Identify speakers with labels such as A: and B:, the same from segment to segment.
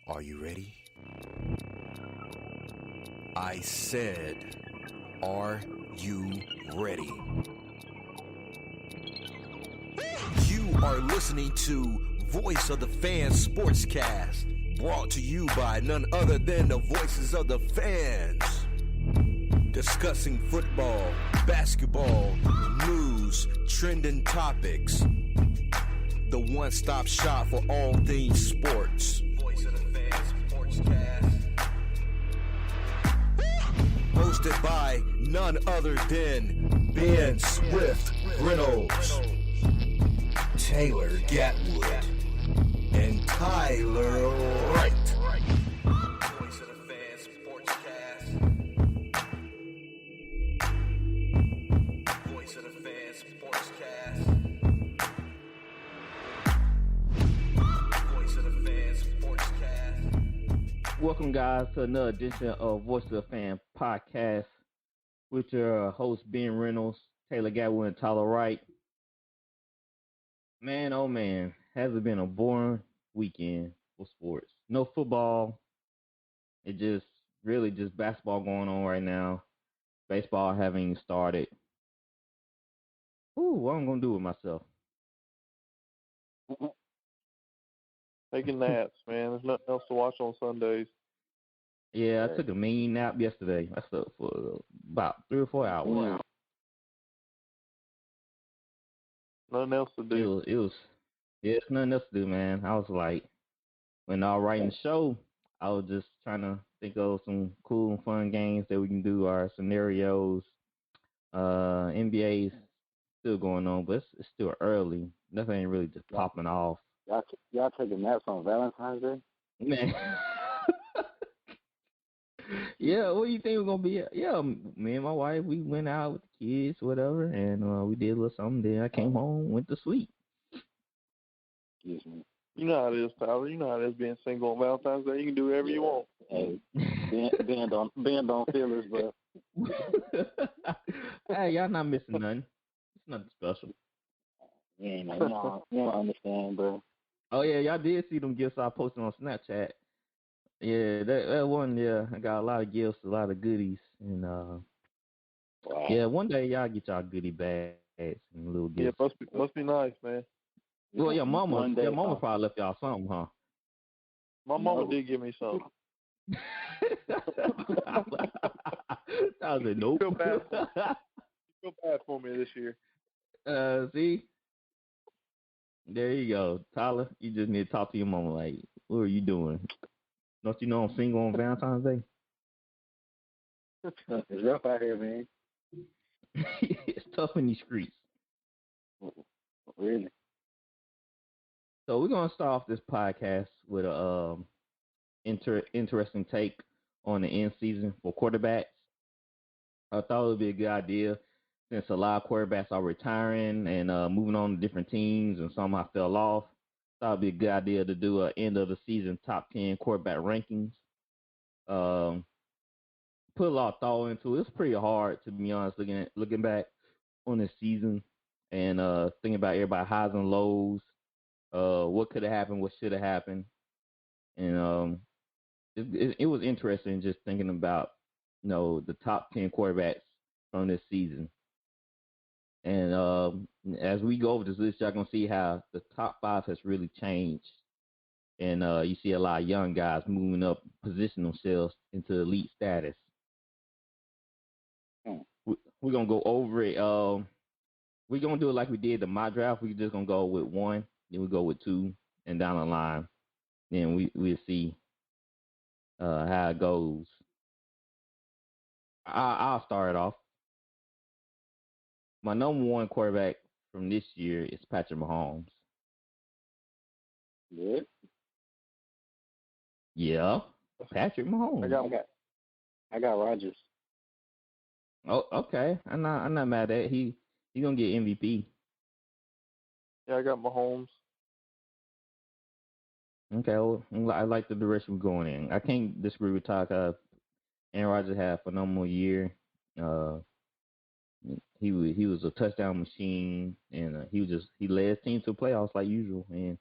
A: Are you ready? I said, are you ready? You are listening to Voice of the Fans Sportscast, brought to you by none other than the voices of the fans. Discussing football, basketball, news, trending topics. The one-stop shop for all things sports. Voice of the Fans Sportscast. Hosted by none other than Ben Swift Reynolds, Taylor Gatwood, and Tyler Wright. Voice of the Fans Sportscast. Voice of the Fans Sportscast. Voice of the Fans Sportscast.
B: Welcome, guys, to another edition of Voice of the Fan Podcast with your host, Ben Reynolds, Taylor Gatwood, and Tyler Wright. Man, oh man, has it been a boring weekend for sports? No football. It just really just basketball going on right now. Baseball having started. Ooh, what am I gonna do with myself?
C: Taking naps, man. There's nothing else to watch on Sundays.
B: Yeah, I took a mean nap yesterday. I slept for about 3 or 4 hours.
C: Wow. Nothing else to do.
B: It's nothing else to do, man. I was like, when I was writing the show, I was just trying to think of some cool and fun games that we can do, our scenarios. NBA's still going on, but it's still early. Nothing ain't really just popping off.
D: Y'all taking naps on Valentine's Day?
B: Man. Yeah, what do you think we're gonna be? Yeah, me and my wife, we went out with the kids, whatever, and we did a little something. Then I came home, went to sleep.
D: Excuse me.
C: You know how it is, Tyler. You know how it is being single on Valentine's Day. You can do whatever you want.
D: Hey, Ben don't feel his breath.
B: Hey, y'all not missing nothing. It's nothing special.
D: You don't understand, bro.
B: Oh yeah, y'all did see them gifts I posted on Snapchat. Yeah, that one. Yeah, I got a lot of gifts, a lot of goodies, and
D: Wow.
B: yeah, one day y'all get y'all goodie bags and little
C: Yeah,
B: gifts.
C: must be nice, man.
B: Well, your mama
D: Huh?
B: probably left y'all something, huh?
C: My mama did give me something.
B: I was like, nope.
C: You feel bad for me this year.
B: See, there you go, Tyler. You just need to talk to your mama. Like, what are you doing? Don't you know I'm single on Valentine's Day?
D: It's rough out here, man.
B: It's tough in these streets.
D: Really?
B: So we're gonna start off this podcast with a interesting take on the end season for quarterbacks. I thought it would be a good idea since a lot of quarterbacks are retiring and moving on to different teams, and some I fell off. Thought it'd be a good idea to do an end of the season top 10 quarterback rankings. Put a lot of thought into it. It's pretty hard, to be honest, looking back on this season and thinking about everybody's highs and lows. What could have happened, what should have happened, and it was interesting just thinking about the top 10 quarterbacks from this season. And as we go over this list, y'all gonna see how the top 5 has really changed, and you see a lot of young guys moving up, position themselves into elite status. We're gonna go over it. We're gonna do it like we did the mock draft. We're just gonna go with 1, then we go with 2, and down the line. Then we'll see how it goes. I'll start it off. My number 1 quarterback from this year is Patrick Mahomes.
D: Good.
B: Yeah, Patrick Mahomes.
D: I got Rodgers.
B: Oh, okay. I'm not mad at it. He gonna get MVP.
C: Yeah, I got Mahomes.
B: Okay, well, I like the direction we're going in. I can't disagree with Todd. Aaron Rodgers had a phenomenal year. He was a touchdown machine, and he led his team to the playoffs like usual, and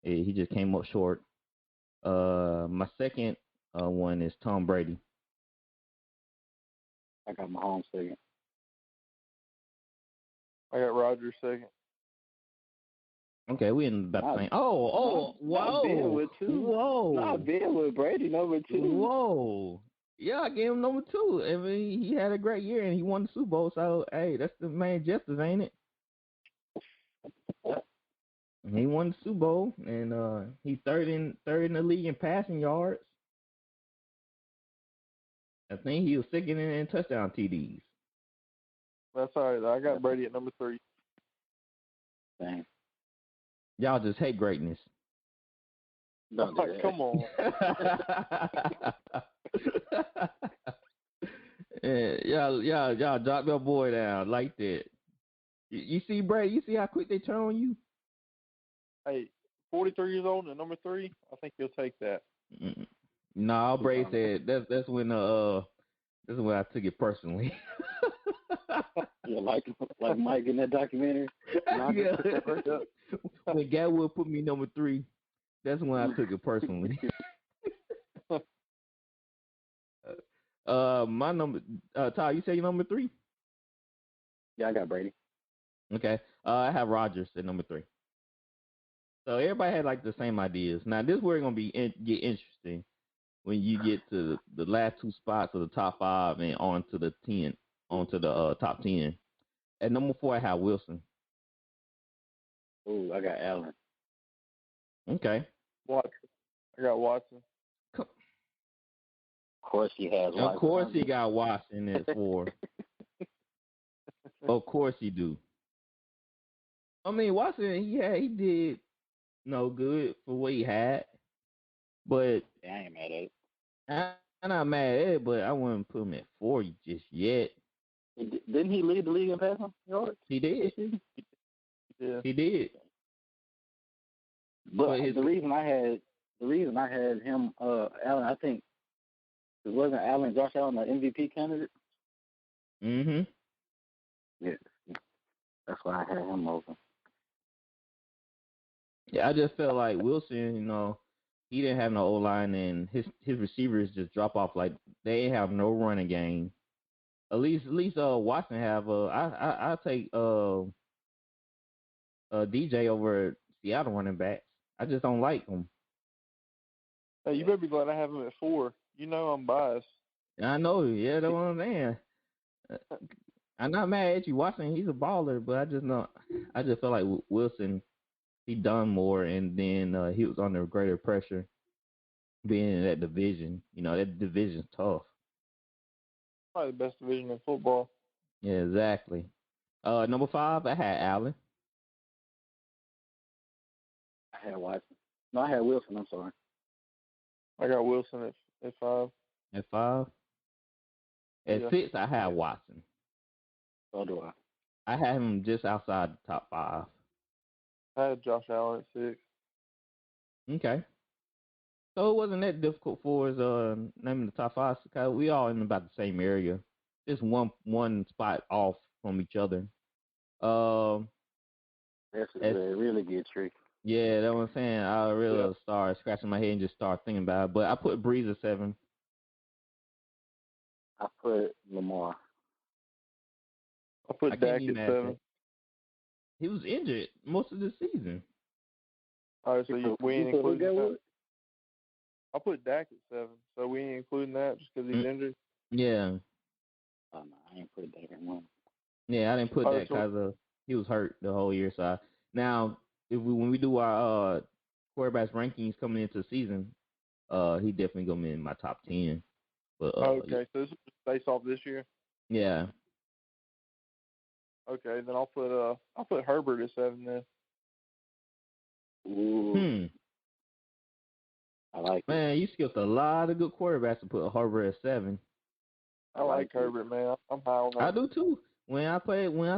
B: he just came up short. My second one is Tom Brady.
D: I got Mahomes second.
C: I got Rodgers second.
B: Okay, we in about the same. Whoa,
D: Not Ben with two.
B: whoa,
D: Not Ben with Brady number two.
B: whoa. Yeah, I gave him number 2. I mean, he had a great year and he won the Super Bowl. So, hey, that's the main justice, ain't it? He won the Super Bowl, and he's third in the league in passing yards. I think he was second in touchdown TDs.
C: That's all right. I got Brady at number 3.
D: Dang.
B: Y'all just hate greatness.
D: Don't do that.
C: Come on.
B: y'all drop your boy down like that. You see, Brady, you see how quick they turn on you?
C: Hey, 43 years old and number 3, I think he'll take that.
B: No, Brady said that's when I took it personally.
D: Yeah, like Mike in that documentary.
B: Yeah. When Gatwood put me number 3, that's when I took it personally. My number, Ty, you say your number 3?
D: Yeah, I got Brady.
B: Okay. I have Rodgers at number 3. So everybody had like the same ideas. Now this is where it's gonna get interesting when you get to the last 2 spots of the top 5 and on to the top 10. At number 4, I have Wilson.
D: Ooh, I got Allen.
B: Okay.
C: Watson. I got Watson.
D: Of course he has Watson.
B: Of course he got Watson at 4. Of course he do. I mean, Watson, he did no good for what he had, but
D: I ain't mad at it.
B: I'm not mad at it, but I wouldn't put him at 4 just yet.
D: Didn't he lead the league in passing yards?
B: He did.
C: Yeah.
B: He did.
D: But the reason I had him, Allen, I think it wasn't Allen, Josh Allen, the MVP candidate.
B: Mm-hmm.
D: Yeah, that's why I had him over.
B: Yeah, I just felt like Wilson, he didn't have no O-line, and his receivers just drop off. Like, they ain't have no running game. At least Watson have. I take DJ over Seattle running backs. I just don't like them.
C: Hey, you better be glad I have him at 4. You know I'm biased.
B: I know, yeah, that's what I'm saying. I'm not mad at you, Watson. He's a baller, but I just feel like Wilson, he done more, and then he was under greater pressure being in that division. That division's tough.
C: Probably the best division in football.
B: Yeah, exactly. Number 5, I had Allen.
D: I had Watson. No, I had Wilson. I'm sorry.
C: I got Wilson at 5.
B: At 5. At 6, I had Watson.
D: So do I.
B: I had him just outside the top 5.
C: I had Josh Allen at 6.
B: Okay. So it wasn't that difficult for us naming the top 5 because we all in about the same area. Just one spot off from each other.
D: That's a really good trick.
B: Yeah, that's what I'm saying. I really start scratching my head and just start thinking about it. But I put Breeze at 7.
D: I put Lamar.
C: I put Dak at 7.
B: He was injured most of the season.
C: All right, so we ain't including that. I put Dak at 7, so we ain't including that just because he's injured.
B: Yeah.
D: Oh no, I ain't put Dak at 1.
B: Yeah, I didn't put that because he was hurt the whole year. So now, when we do our quarterbacks rankings coming into the season, he definitely gonna be in my top 10. But
C: okay, so this is based off this year.
B: Yeah.
C: Okay, then I'll put Herbert at 7 then.
D: Ooh. I like
B: Man,
D: it.
B: you skipped a lot of good quarterbacks to put Herbert at 7.
C: I like Herbert, man. I'm high on that.
B: I do too. When I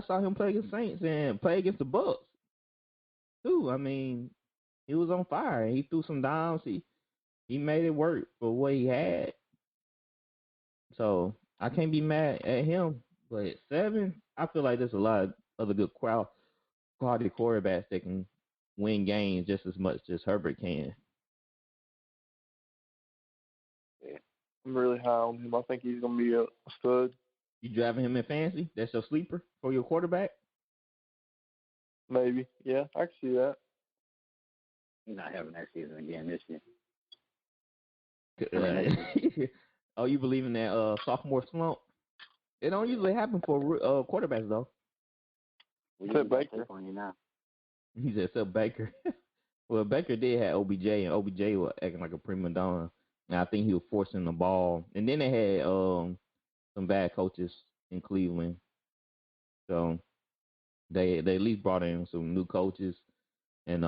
B: saw him play against Saints and play against the Bucks, too. I mean, he was on fire. He threw some downs. He made it work for what he had. So I can't be mad at him. But at 7, I feel like there's a lot of other good quality quarterbacks that can win games just as much as Herbert can.
C: I'm really high on him. I think he's gonna be a stud.
B: You driving him in fantasy? That's your sleeper for your quarterback?
C: Maybe. Yeah, I can see that.
D: He's not having that season again this year.
B: Oh, you believe in that sophomore slump? It don't usually happen for quarterbacks though.
C: Except Baker.
D: On you now.
B: He said, "Except Baker." Well, Baker did have OBJ, and OBJ was acting like a prima donna. And I think he was forcing the ball. And then they had some bad coaches in Cleveland, so they at least brought in some new coaches, and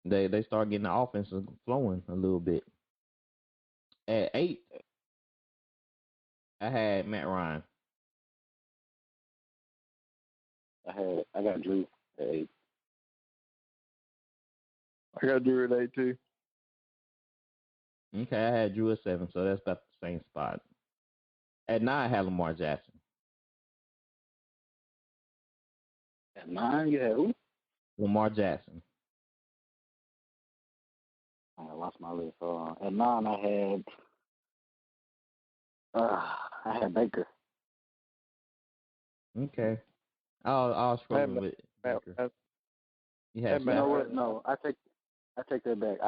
B: they started getting the offense flowing a little bit. At 8, I had Matt Ryan.
D: I got Drew at 8.
C: I got Drew at 8 too.
B: Okay, I had Drew at 7, so that's about the same spot. At 9, I had Lamar Jackson.
D: At 9, you had who?
B: Lamar Jackson.
D: I lost my list. At 9, I had Baker.
B: Okay. I'll struggle with Baker. You had
C: Matt.
D: You know what? No, I take that back.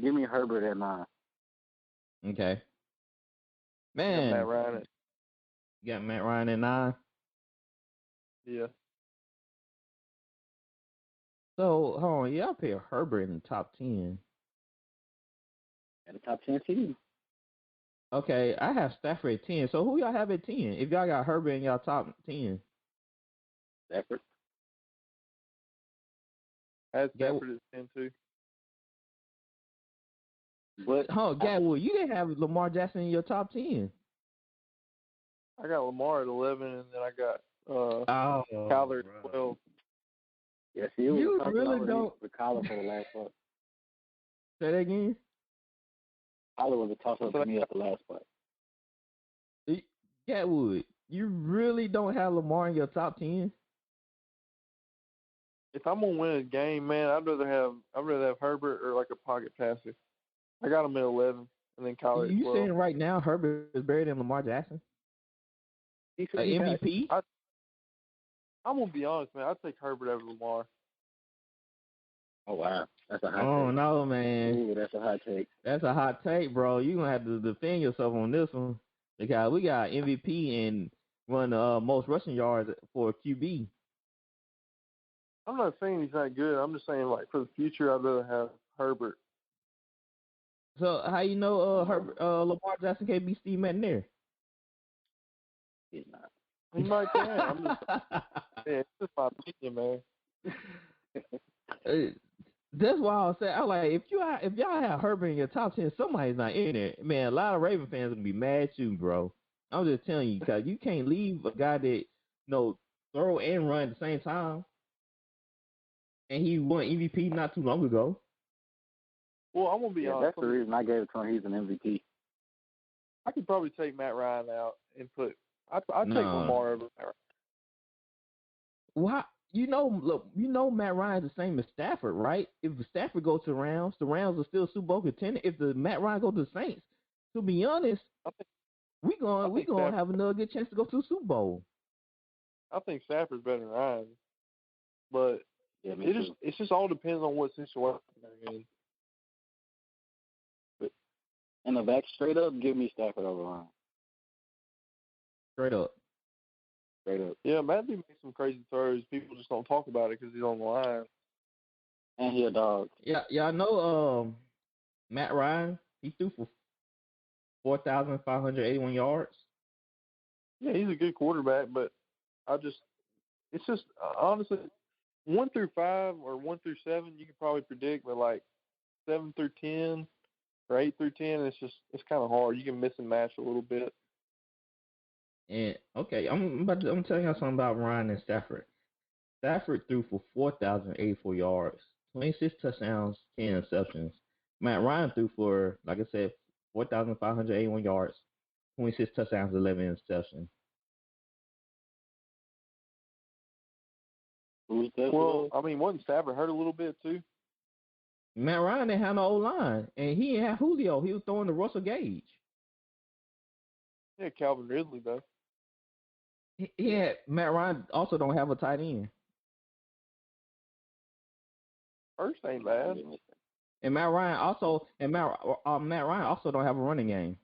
D: Give me Herbert at 9.
B: Okay. Man.
C: Matt Ryan.
B: You got Matt Ryan at 9?
C: Yeah.
B: So, hold on. Y'all put Herbert in the top 10.
D: At the top 10 team.
B: Okay, I have Stafford at 10. So, who y'all have at 10? If y'all got Herbert in y'all top 10.
D: Stafford.
C: I had Stafford at 10 too.
D: But
B: Gatwood, you didn't have Lamar Jackson in your top 10.
C: I got Lamar at 11, and then I got Kyler at 12.
D: Yes, he was. You really don't. With Kyler for the last part.
B: Say that again.
D: Kyler was a toss-up to me at the last part.
B: Gatwood, you really don't have Lamar in your top 10?
C: If I'm gonna win a game, man, I'd rather have Herbert or like a pocket passer. I got him at 11, and then Kyler at 12.
B: You saying right now Herbert is better than Lamar Jackson? MVP?
C: I'm gonna be honest, man. I'd take Herbert over Lamar.
D: Oh wow, that's a hot take.
B: Oh no, man.
D: Ooh, that's a hot take.
B: That's a hot take, bro. You gonna have to defend yourself on this one because we got MVP and one of the most rushing yards for a QB.
C: I'm not saying he's not good. I'm just saying, like, for the future, I'd rather have Herbert.
B: So how you know Lamar Jackson can't be Steve McNair?
D: He's not.
C: He might can. I'm just it's just my opinion, man.
B: That's why I was saying, I like if y'all have Herbert in your top 10, somebody's not in it. Man, a lot of Raven fans gonna be mad at you, bro. I'm just telling you, because you can't leave a guy that throw and run at the same time. And he won MVP not too long ago.
C: Well, I'm gonna be honest.
D: That's the reason I gave it to him. He's an MVP.
C: I could probably take Matt Ryan out and put. I'd take Lamar over Matt Ryan.
B: Why? Matt Ryan's the same as Stafford, right? If Stafford goes to the Rams are still Super Bowl contender. If the Matt Ryan goes to the Saints, to be honest, we gonna have another good chance to go to the Super Bowl.
C: I think Stafford's better than Ryan, but it just all depends on what situation they're in.
D: In the back, straight up, give me Stafford over Ryan.
B: Straight up.
C: Yeah, Matthew makes some crazy throws. People just don't talk about it because he's on the line.
D: And he a dog.
B: Yeah, y'all know Matt Ryan, he threw for 4,581 yards.
C: Yeah, he's a good quarterback, but it's just honestly 1 through 5 or 1 through 7 you can probably predict, but like 7 through 10 or 8 through 10, it's kind of hard. You can miss and match a little bit.
B: And okay, I'm telling y'all something about Ryan and Stafford. Stafford threw for 4,084 yards, 26 touchdowns, 10 interceptions. Matt Ryan threw for, like I said, 4,581 yards, 26 touchdowns, 11 interceptions.
C: Well, I mean, wasn't Stafford hurt a little bit too?
B: Matt Ryan didn't have no O-line, and he didn't have Julio. He was throwing to Russell Gage.
C: Yeah, Calvin Ridley though.
B: He had Matt Ryan also don't have a tight end,
C: First ain't bad.
B: and Matt Ryan also don't have a running game.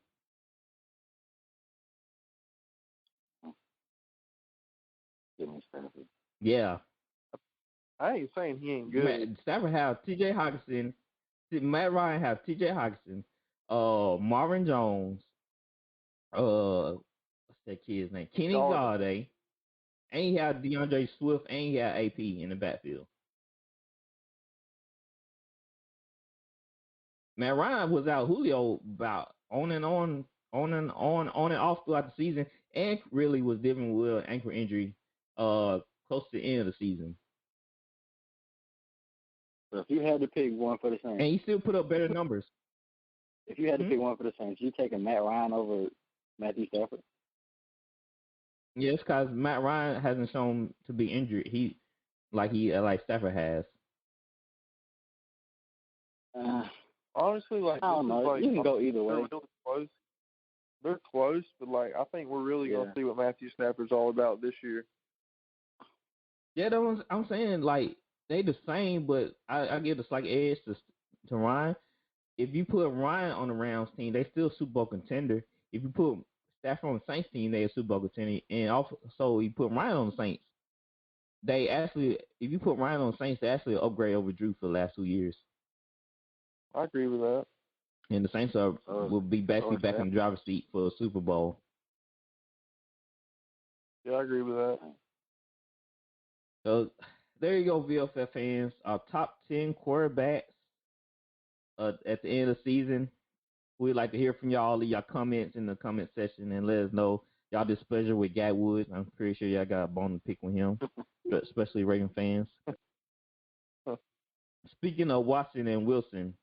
B: Yeah,
C: I ain't saying he ain't good.
B: Stafford have T.J. Hockenson. Matt Ryan have T.J. Hockenson, Marvin Jones, what's that kid's name? Kenny Galladay. And he had DeAndre Swift, and he had AP in the backfield. Matt Ryan was out Julio about on and off throughout the season, and really was dealing with an ankle injury close to the end of the season.
D: So if you had to pick one for the Saints,
B: And he still put up better numbers.
D: if you had to pick one for the Saints, you taking Matt Ryan over Matthew Stafford?
B: Yes, because Matt Ryan hasn't shown to be injured. Like Stafford has.
C: Honestly, like
D: I don't know.
C: Like,
D: you can go either way.
C: Really close. They're close, but like I think we're really gonna see what Matthew Stafford's all about this year.
B: Yeah, that's what I'm saying. Like they the same, but I give a slight edge to Ryan. If you put Ryan on the Rams team, they still Super Bowl contender. If you put Stafford on the Saints team, they a Super Bowl contender. And also, you put Ryan on the Saints, they actually, if you put Ryan on the Saints, they actually upgrade over Drew for the last 2 years.
C: I agree with that.
B: And the Saints will be basically back in the driver's seat for a Super Bowl.
C: Yeah, I agree with that.
B: So there you go, VFF fans. Our top 10 quarterbacks at the end of the season. We'd like to hear from y'all. Leave your comments in the comment section and let us know y'all displeasure with Gatwood. I'm pretty sure y'all got a bone to pick with him, especially Reagan fans. Speaking of Watson and Wilson,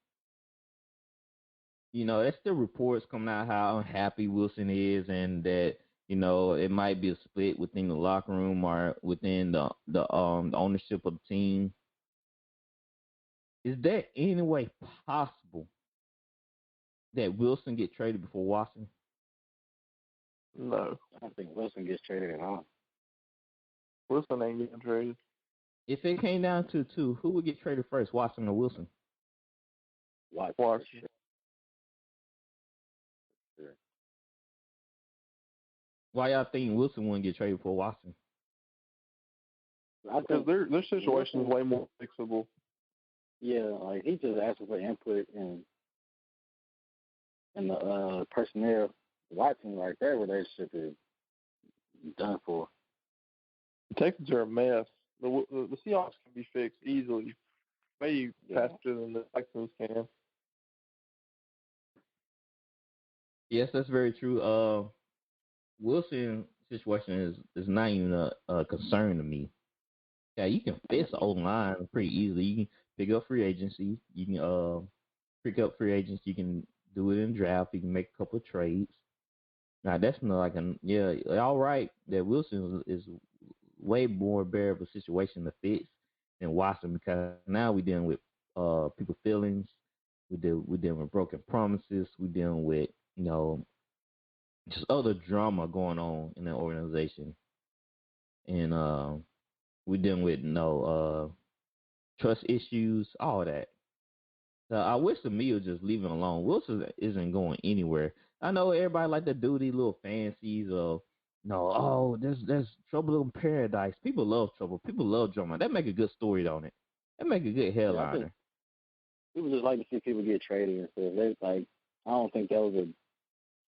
B: there's still reports coming out how unhappy Wilson is, and that it might be a split within the locker room or within the ownership of the team. Is there any way possible that Wilson get traded before Watson?
C: No.
D: I don't think Wilson gets traded at all.
C: Wilson ain't getting traded.
B: If it came down to two, who would get traded first, Watson or Wilson?
C: Watson.
D: Sure.
B: Why y'all think Wilson wouldn't get traded for Watson?
C: Because their situation is way more fixable.
D: Yeah, like he just asking for input and the personnel. Watson, like their relationship is done for.
C: The Texans are a mess. The Seahawks can be fixed easily, maybe faster than the Texans can.
B: Yes, that's very true. Wilson's situation is not even a concern to me. Yeah, you can fix the old line pretty easily. You can pick up free agency. You can pick up free agents. You can do it in draft. You can make a couple of trades. Now that's not all right. That Wilson is way more better of a situation to fix than Watson, because now we're dealing with people's feelings. We're dealing with broken promises. We're dealing with just other drama going on in the organization, and we're dealing with trust issues, all that. So I wish the media would just leave him alone. Wilson isn't going anywhere. I know everybody like to do these little fancies of, there's trouble in paradise. People love trouble. People love drama. That make a good story, don't it? That make a good headliner.
D: People just like to see people get traded and stuff. They I don't think that was a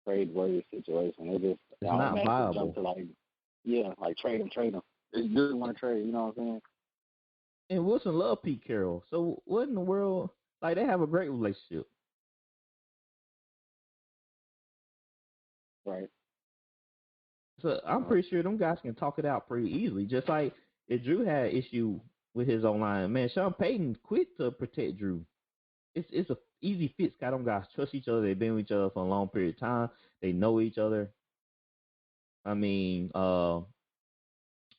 D: trade-worthy situation. They just
B: it's not viable.
D: Jump to trade them. They just want to trade. You know what I'm saying?
B: And Wilson loved Pete Carroll. So what in the world? Like, they have a great relationship.
D: Right.
B: So I'm pretty sure them guys can talk it out pretty easily. Just like if Drew had an issue with his O-line, man, Sean Payton quit to protect Drew. It's a easy fix. Got them guys trust each other. They've been with each other for a long period of time. They know each other. I mean, I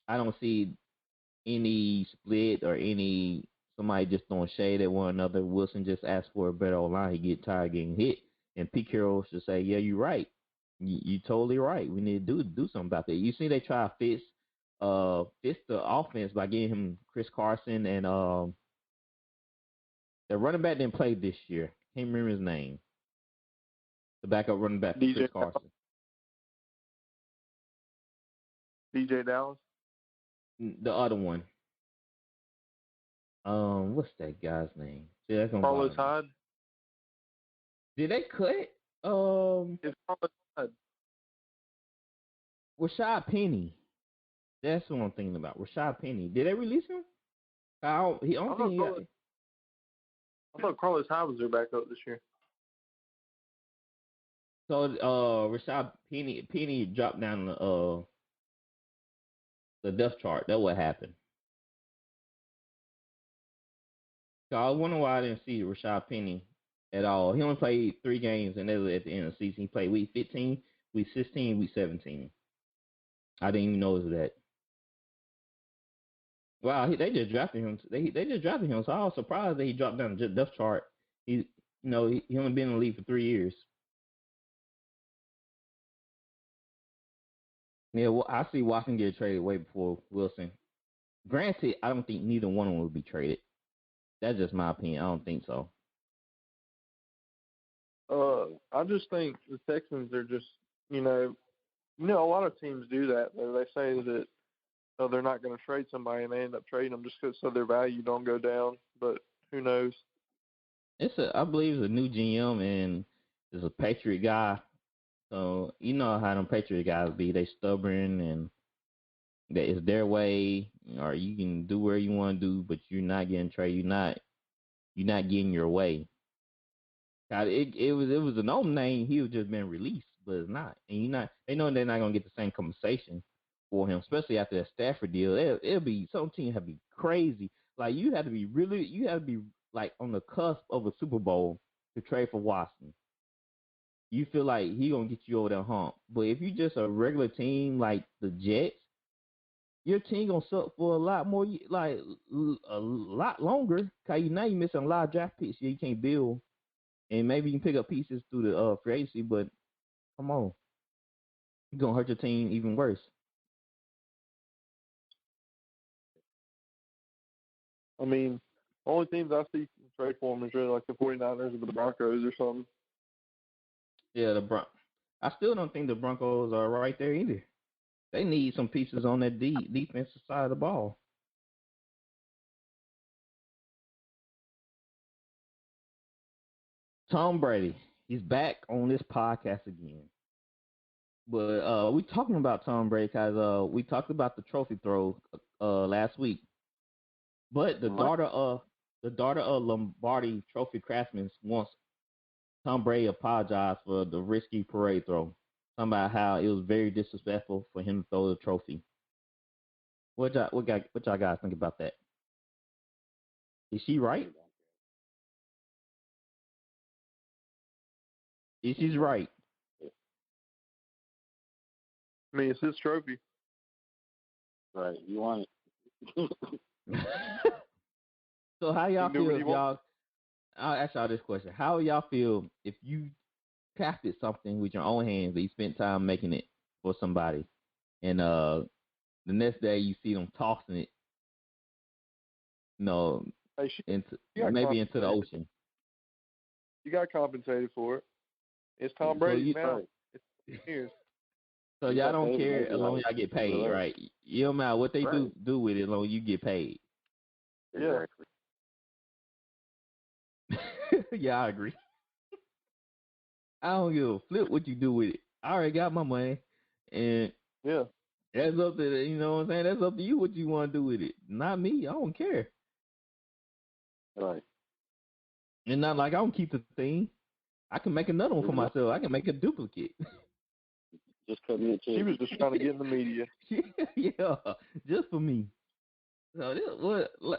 B: don't see any split or any somebody just throwing shade at one another. Wilson just asked for a better O-line. He get tired of getting hit. And Pete Carroll should say, yeah, you're right. You totally right. We need to do something about that. You see they try to fix the offense by getting him Chris Carson and the running back didn't play this year. Can't remember his name. The backup running back for Chris Carson.
C: DJ Dallas?
B: The other one. What's that guy's name? See,
C: Carlos Hyde?
B: Did they cut?
C: It's Carlos Hyde.
B: Rashad Penny. That's what I'm thinking about. Rashad Penny. Did they release him? I
C: thought Carlos Hyde was their backup this year.
B: So Rashad Penny dropped down the depth chart. That's what happened. So I wonder why I didn't see Rashad Penny at all. He only played 3 games, and that was at the end of the season. He played week 15, week 16, week 17. I didn't even notice that. Wow, they just drafted him. They just drafted him, so I was surprised that he dropped down the depth chart. He only been in the league for 3 years. Yeah, well, I see Watson get traded way before Wilson. Granted, I don't think neither one of them will be traded. That's just my opinion. I don't think so.
C: I just think the Texans are just, a lot of teams do that. They say that they're not going to trade somebody, and they end up trading them just so their value don't go down. But who knows? I believe
B: it's a new GM, and it's a Patriot guy. So you know how them Patriot guys be. They stubborn, and that it's their way, or you can do where you want to do, but you're not getting traded. You're not getting your way. It was a known name. He was just been released, but it's not. And they know they're not gonna get the same compensation for him, especially after that Stafford deal. It'll be some team have to be crazy. Like you have to be like on the cusp of a Super Bowl to trade for Watson. You feel like he gonna get you over that hump. But if you just a regular team like the Jets, your team gonna suck for a lot more, like a lot longer. Cause now you missing a lot of draft picks. You can't build, and maybe you can pick up pieces through the free agency. But come on, you're gonna hurt your team even worse.
C: I mean, only teams I see trade for them is really like the 49ers or the Broncos or something.
B: Yeah, I still don't think the Broncos are right there either. They need some pieces on that defensive side of the ball. Tom Brady, he's back on this podcast again. But we talking about Tom Brady because we talked about the trophy throw last week. But the daughter of Lombardi Trophy craftsman wants Tom Brady apologized for the risky parade throw. Talking about how it was very disrespectful for him to throw the trophy. What y'all guys think about that? Is she right? She's right.
C: I mean, it's his trophy.
D: Right. You want it.
B: So how y'all feel if y'all... I'll ask y'all this question. How y'all feel if you crafted something with your own hands, but you spent time making it for somebody, and the next day you see them tossing it, into the ocean?
C: You got compensated for it. It's Tom Brady now. It's years.
B: So y'all don't care as long as y'all get paid, right? You don't matter what they do with it as long as you get paid.
C: Yeah.
B: Yeah, I agree. I don't give a flip what you do with it. I already got my money, and that's up to you know what I'm saying. That's up to you what you want to do with it. Not me. I don't care.
D: Right.
B: And not like I don't keep the thing. I can make another one for myself. I can make a duplicate.
D: Just cut me a check.
C: She was just trying to get in the media.
B: Yeah, just for me. So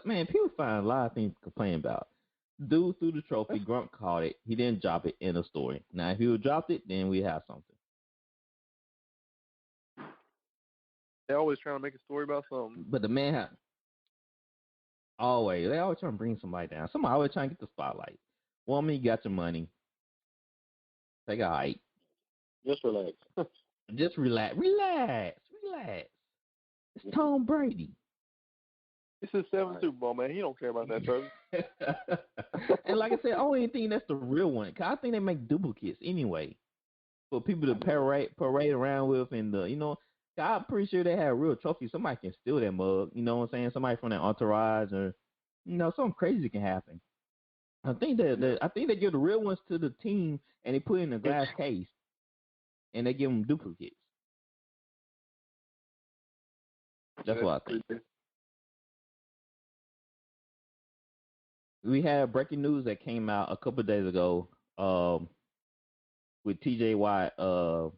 B: man, people find a lot of things to complain about. Dude threw the trophy. Grunt caught it. He didn't drop it in the story. Now, if he would dropped it, then we have something.
C: They always trying to make a story about something.
B: But the man Always. They always trying to bring somebody down. Somebody always trying to get the spotlight. Woman, you got your money. Take a hike.
D: Just relax.
B: Just relax. Relax. It's Tom Brady.
C: It's his seventh Super Bowl, man. He don't care about that trophy.
B: And like I said, I don't even think that's the real one. Cause I think they make duplicates anyway for people to parade around with, and I'm pretty sure they have a real trophy. Somebody can steal that mug. You know what I'm saying? Somebody from that entourage, or something crazy can happen. I think they give the real ones to the team, and they put it in a glass case, and they give them duplicates. That's what I think. We had breaking news that came out a couple of days ago, with TJ Watt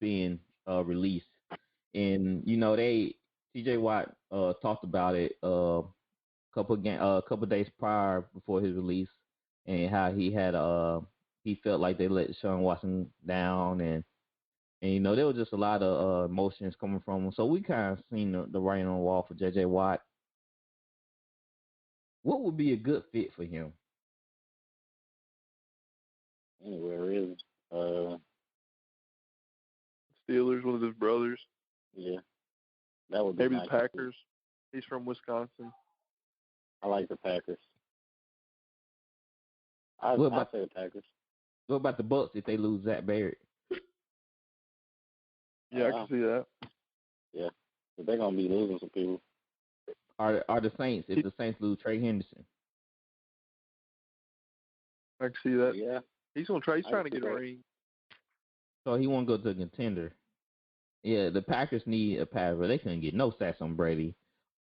B: being released, and TJ Watt talked about it couple days prior before his release, and how he felt like they let Sean Watson down, and there was just a lot of emotions coming from him. So we kind of seen the writing on the wall for JJ Watt. What would be a good fit for him?
D: Anywhere really.
C: Steelers, one of his brothers.
D: Yeah, that would be
C: maybe
D: nice.
C: The Packers. He's from Wisconsin.
D: I like the Packers. I'd say the Packers.
B: What about the Bucks if they lose Zach Barrett?
C: Yeah, I can see that.
D: Yeah, but they're gonna be losing some people.
B: Are the Saints if the Saints lose Trey Henderson?
C: I can see that.
D: Yeah,
C: he's gonna try. He's trying to get a ring.
B: So he won't go to a contender. Yeah, the Packers need a pass rush. They couldn't get no sacks on Brady.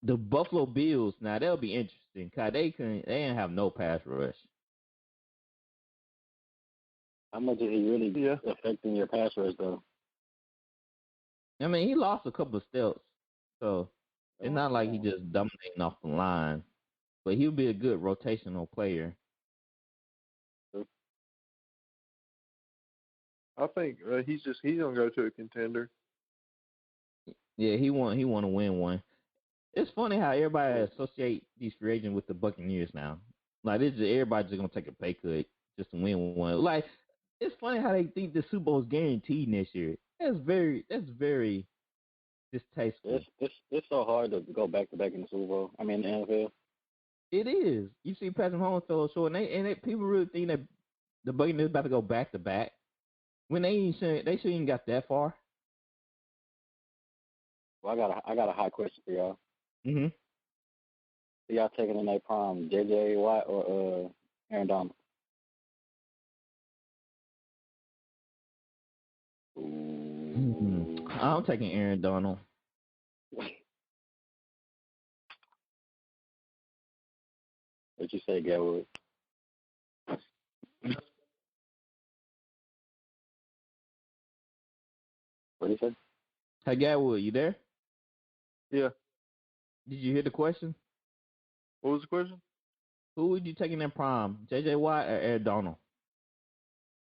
B: The Buffalo Bills, now they'll be interesting because they didn't have no pass rush.
D: How much is he really affecting your pass rush though?
B: I mean, he lost a couple of steps, so it's not like he just dominating off the line. But he'll be a good rotational player.
C: I think he's gonna go to a contender.
B: Yeah, he want to win one. It's funny how everybody associate these free agents with the Buccaneers now. Like everybody's just gonna take a pay cut just to win one. Like it's funny how they think the Super Bowl is guaranteed next year. That's very distasteful.
D: It's so hard to go back to back in the Super Bowl. I mean, the NFL.
B: It is. You see, Patrick Mahomes fell short, and people really think that the Buccaneers about to go back to back when they shouldn't even got that far.
D: Well, I got a hot question for y'all.
B: Mm-hmm.
D: So y'all taking in their prime, JJ Watt or Aaron Donald?
B: Mm-hmm. I'm taking Aaron Donald.
D: What'd you say, Gawood? What'd you say?
B: Hey, Gawood, you there?
C: Yeah.
B: Did you hear the question?
C: What was the question?
B: Who would you take in their prime, JJ Watt or Aaron Donald?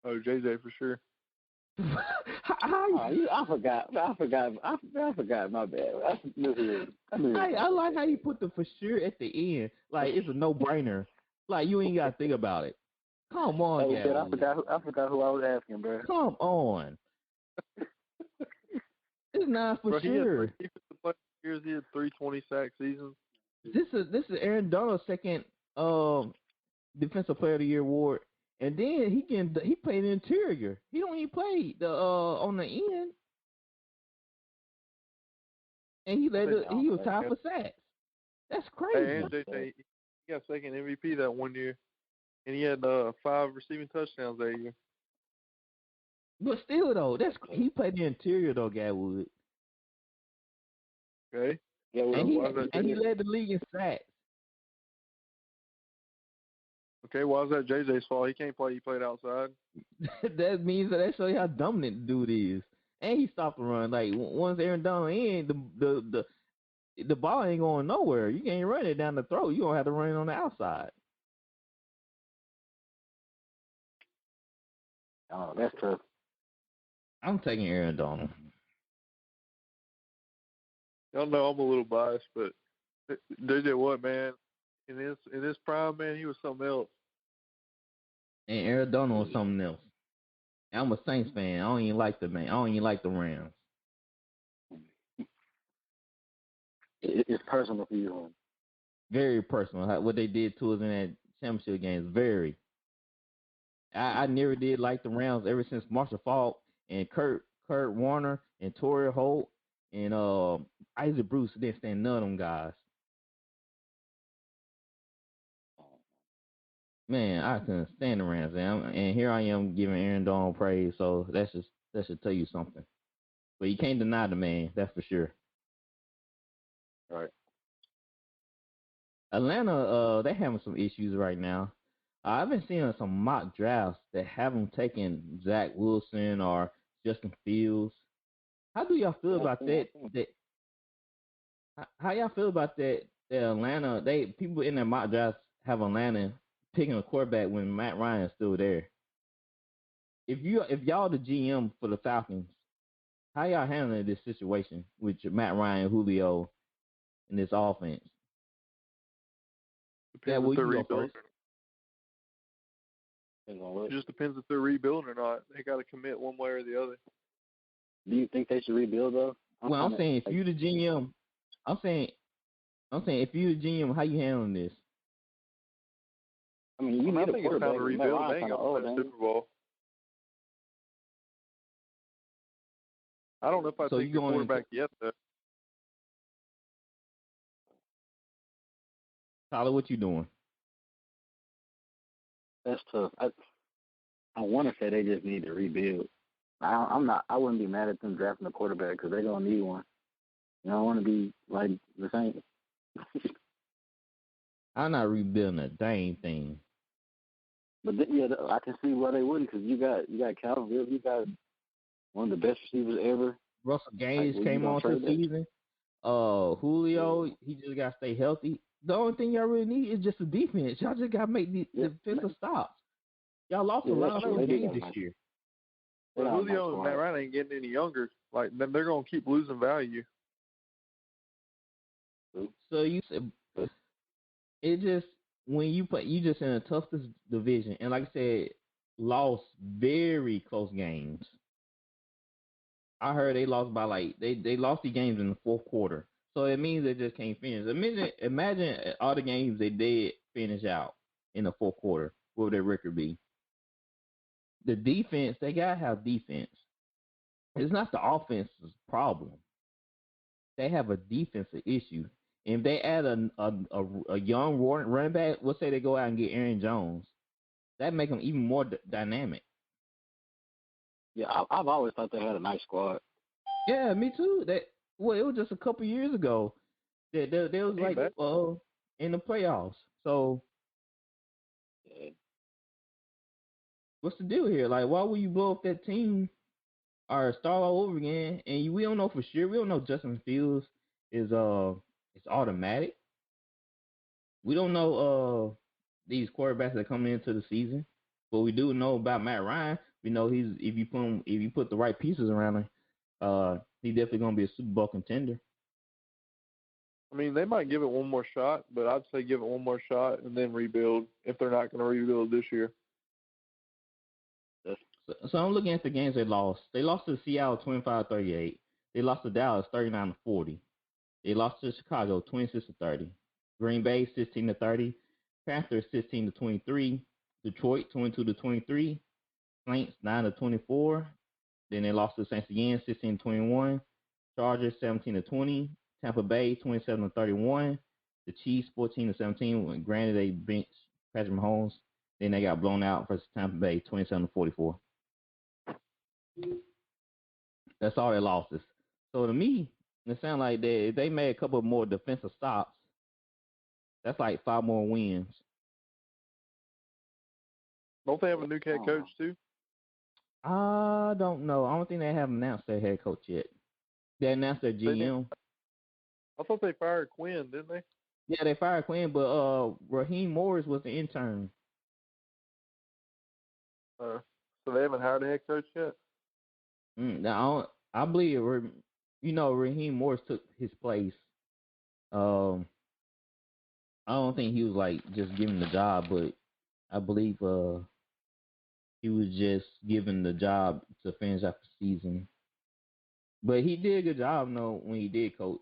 C: Oh, JJ for sure.
D: I forgot. My bad.
B: I like how you put the for sure at the end. Like it's a no brainer. Like you ain't gotta think about it. Come on,
D: Gawood. I forgot who I was asking, bro.
B: Come on. It's not for sure.
C: He had 320 sack seasons.
B: This is Aaron Donald's second defensive player of the year award. And then he played the interior. He don't even play the on the end. And he was tied for sacks. That's crazy.
C: Hey, and JJ, he got second MVP that one year, and he had 5 receiving touchdowns that year.
B: But still though, he played the interior though, Gatwood.
C: Okay.
D: Yeah,
B: and he led the league in sacks.
C: Okay, why is that JJ's fault? He can't play. He played outside.
B: That means that shows you how dominant the dude is. And he stopped the run. Like once Aaron Donald in, the ball ain't going nowhere. You can't run it down the throat. You gonna have to run it on the outside.
D: Oh, that's true.
B: I'm taking Aaron Donald.
C: Y'all know I'm a little biased, but JJ Watt, man, in his prime, man, he was something else.
B: And Aaron Donald was something else. I'm a Saints fan. I don't even like the man. I don't even like the Rams.
D: It's personal for you.
B: Very personal. What they did to us in that championship game is very. I never did like the Rams ever since Marshall Faulk and Kurt Warner and Torrey Holt and Isaac Bruce. Didn't stand none of them guys. Man, I couldn't stand the Rams, and here I am giving Aaron Donald praise. So that should tell you something. But you can't deny the man. That's for sure.
D: Right.
B: Atlanta, they having some issues right now. I've been seeing some mock drafts that have them taking Zach Wilson or Justin Fields. How do y'all feel about that? How y'all feel about that? That Atlanta, people in their mock drafts have Atlanta picking a quarterback when Matt Ryan is still there. If y'all the GM for the Falcons, how y'all handling this situation with Matt Ryan, Julio, and this offense?
C: Depends if they're rebuilding.
D: It
C: just depends if they're rebuilding or not. They got to commit one way or the other.
D: Do you think they should rebuild though?
B: I'm saying if you the GM, I'm saying if you the GM, how you handling this?
D: I mean, you need a
C: think it's time to rebuild. They ain't gonna win the Super Bowl. I don't know if I take the quarterback yet though.
B: Tyler, what you doing?
D: That's tough. I want to say they just need to rebuild. I wouldn't be mad at them drafting a quarterback because they're gonna need one. You know, I want to be like the Saints.
B: I'm not rebuilding a dang thing.
D: But I can see why they wouldn't, because you got Calvin, you got one of the best receivers ever.
B: Russell Gage came on to the season. Julio, he just got to stay healthy. The only thing y'all really need is just a defense. Y'all just got to make the defensive stops. Y'all lost a lot of games this year.
C: But Julio and Matt Ryan ain't getting any younger. Like, they're going to keep losing value.
B: So you said it just when you just in the toughest division, and like I said, lost very close games. I heard they lost by they lost the games in the fourth quarter, so it means they just can't finish. Imagine all the games they did finish out in the fourth quarter. What would their record be? The defense, they gotta have defense. It's not the offense's problem. They have a defensive issue. And if they add a young running back, let's say they go out and get Aaron Jones, that make them even more dynamic.
D: Yeah, I've always thought they had a nice squad.
B: Yeah, me too. It was just a couple years ago that they was like in the playoffs. So what's the deal here? Like, why would you blow up that team or start all over again? And we don't know for sure. We don't know Justin Fields is it's automatic. We don't know these quarterbacks that are coming into the season, but we do know about Matt Ryan. We know if you put the right pieces around him, he's definitely gonna be a Super Bowl contender.
C: I mean, they might give it one more shot, but I'd say give it one more shot and then rebuild if they're not going to rebuild this year.
B: So I'm looking at the games they lost. They lost to Seattle 25-38. They lost to Dallas 39-40. They lost to Chicago 26-30. Green Bay 16-30. Panthers 16-23. Detroit 22-23. Saints 9-24. Then they lost to the Saints again 16-21. Chargers 17-20. Tampa Bay 27-31. The Chiefs 14-17. Granted, they benched Patrick Mahomes. Then they got blown out versus Tampa Bay 27-44. That's all their losses. So to me, it sounds like they made a couple more defensive stops. That's like 5 more wins.
C: Don't they have a new head coach too?
B: I don't know. I don't think they have announced their head coach yet. They announced their GM.
C: I thought they fired Quinn, didn't they?
B: Yeah, they fired Quinn, but Raheem Morris was the intern.
C: So they haven't hired a head coach yet?
B: Now, I believe, Raheem Morris took his place. I don't think he was like just giving the job, but I believe he was just giving the job to finish out the season. But he did a good job, though, when he did coach.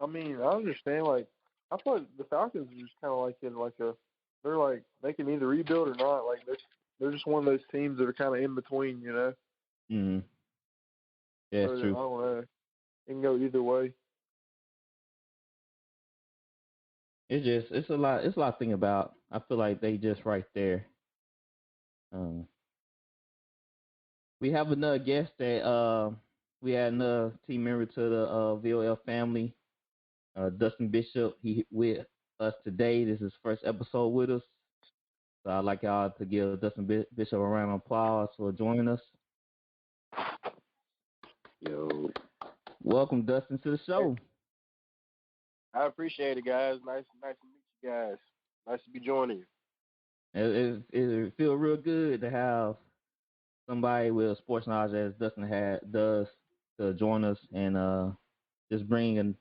C: I mean, I understand. Like, I thought the Falcons are just kind of like in like a, they're like they can either rebuild or not. Like they're just one of those teams that are kind of in between, you know.
B: Mm-hmm. Yeah,
C: So,
B: that's
C: I
B: true.
C: don't know. It can go either way.
B: It's a lot. It's a lot to think about. I feel like they just right there. Um, we have another guest that we had another team member to the VOL family, Dustin Bishop. He with us today. This is his first episode with us. So I'd like y'all to give Dustin Bishop a round of applause for joining us.
E: Yo,
B: Welcome, Dustin, to the show.
E: I appreciate it, guys. Nice to meet you guys. Nice to be joining you.
B: It feels real good to have somebody with sports knowledge as Dustin does to join us and just bringing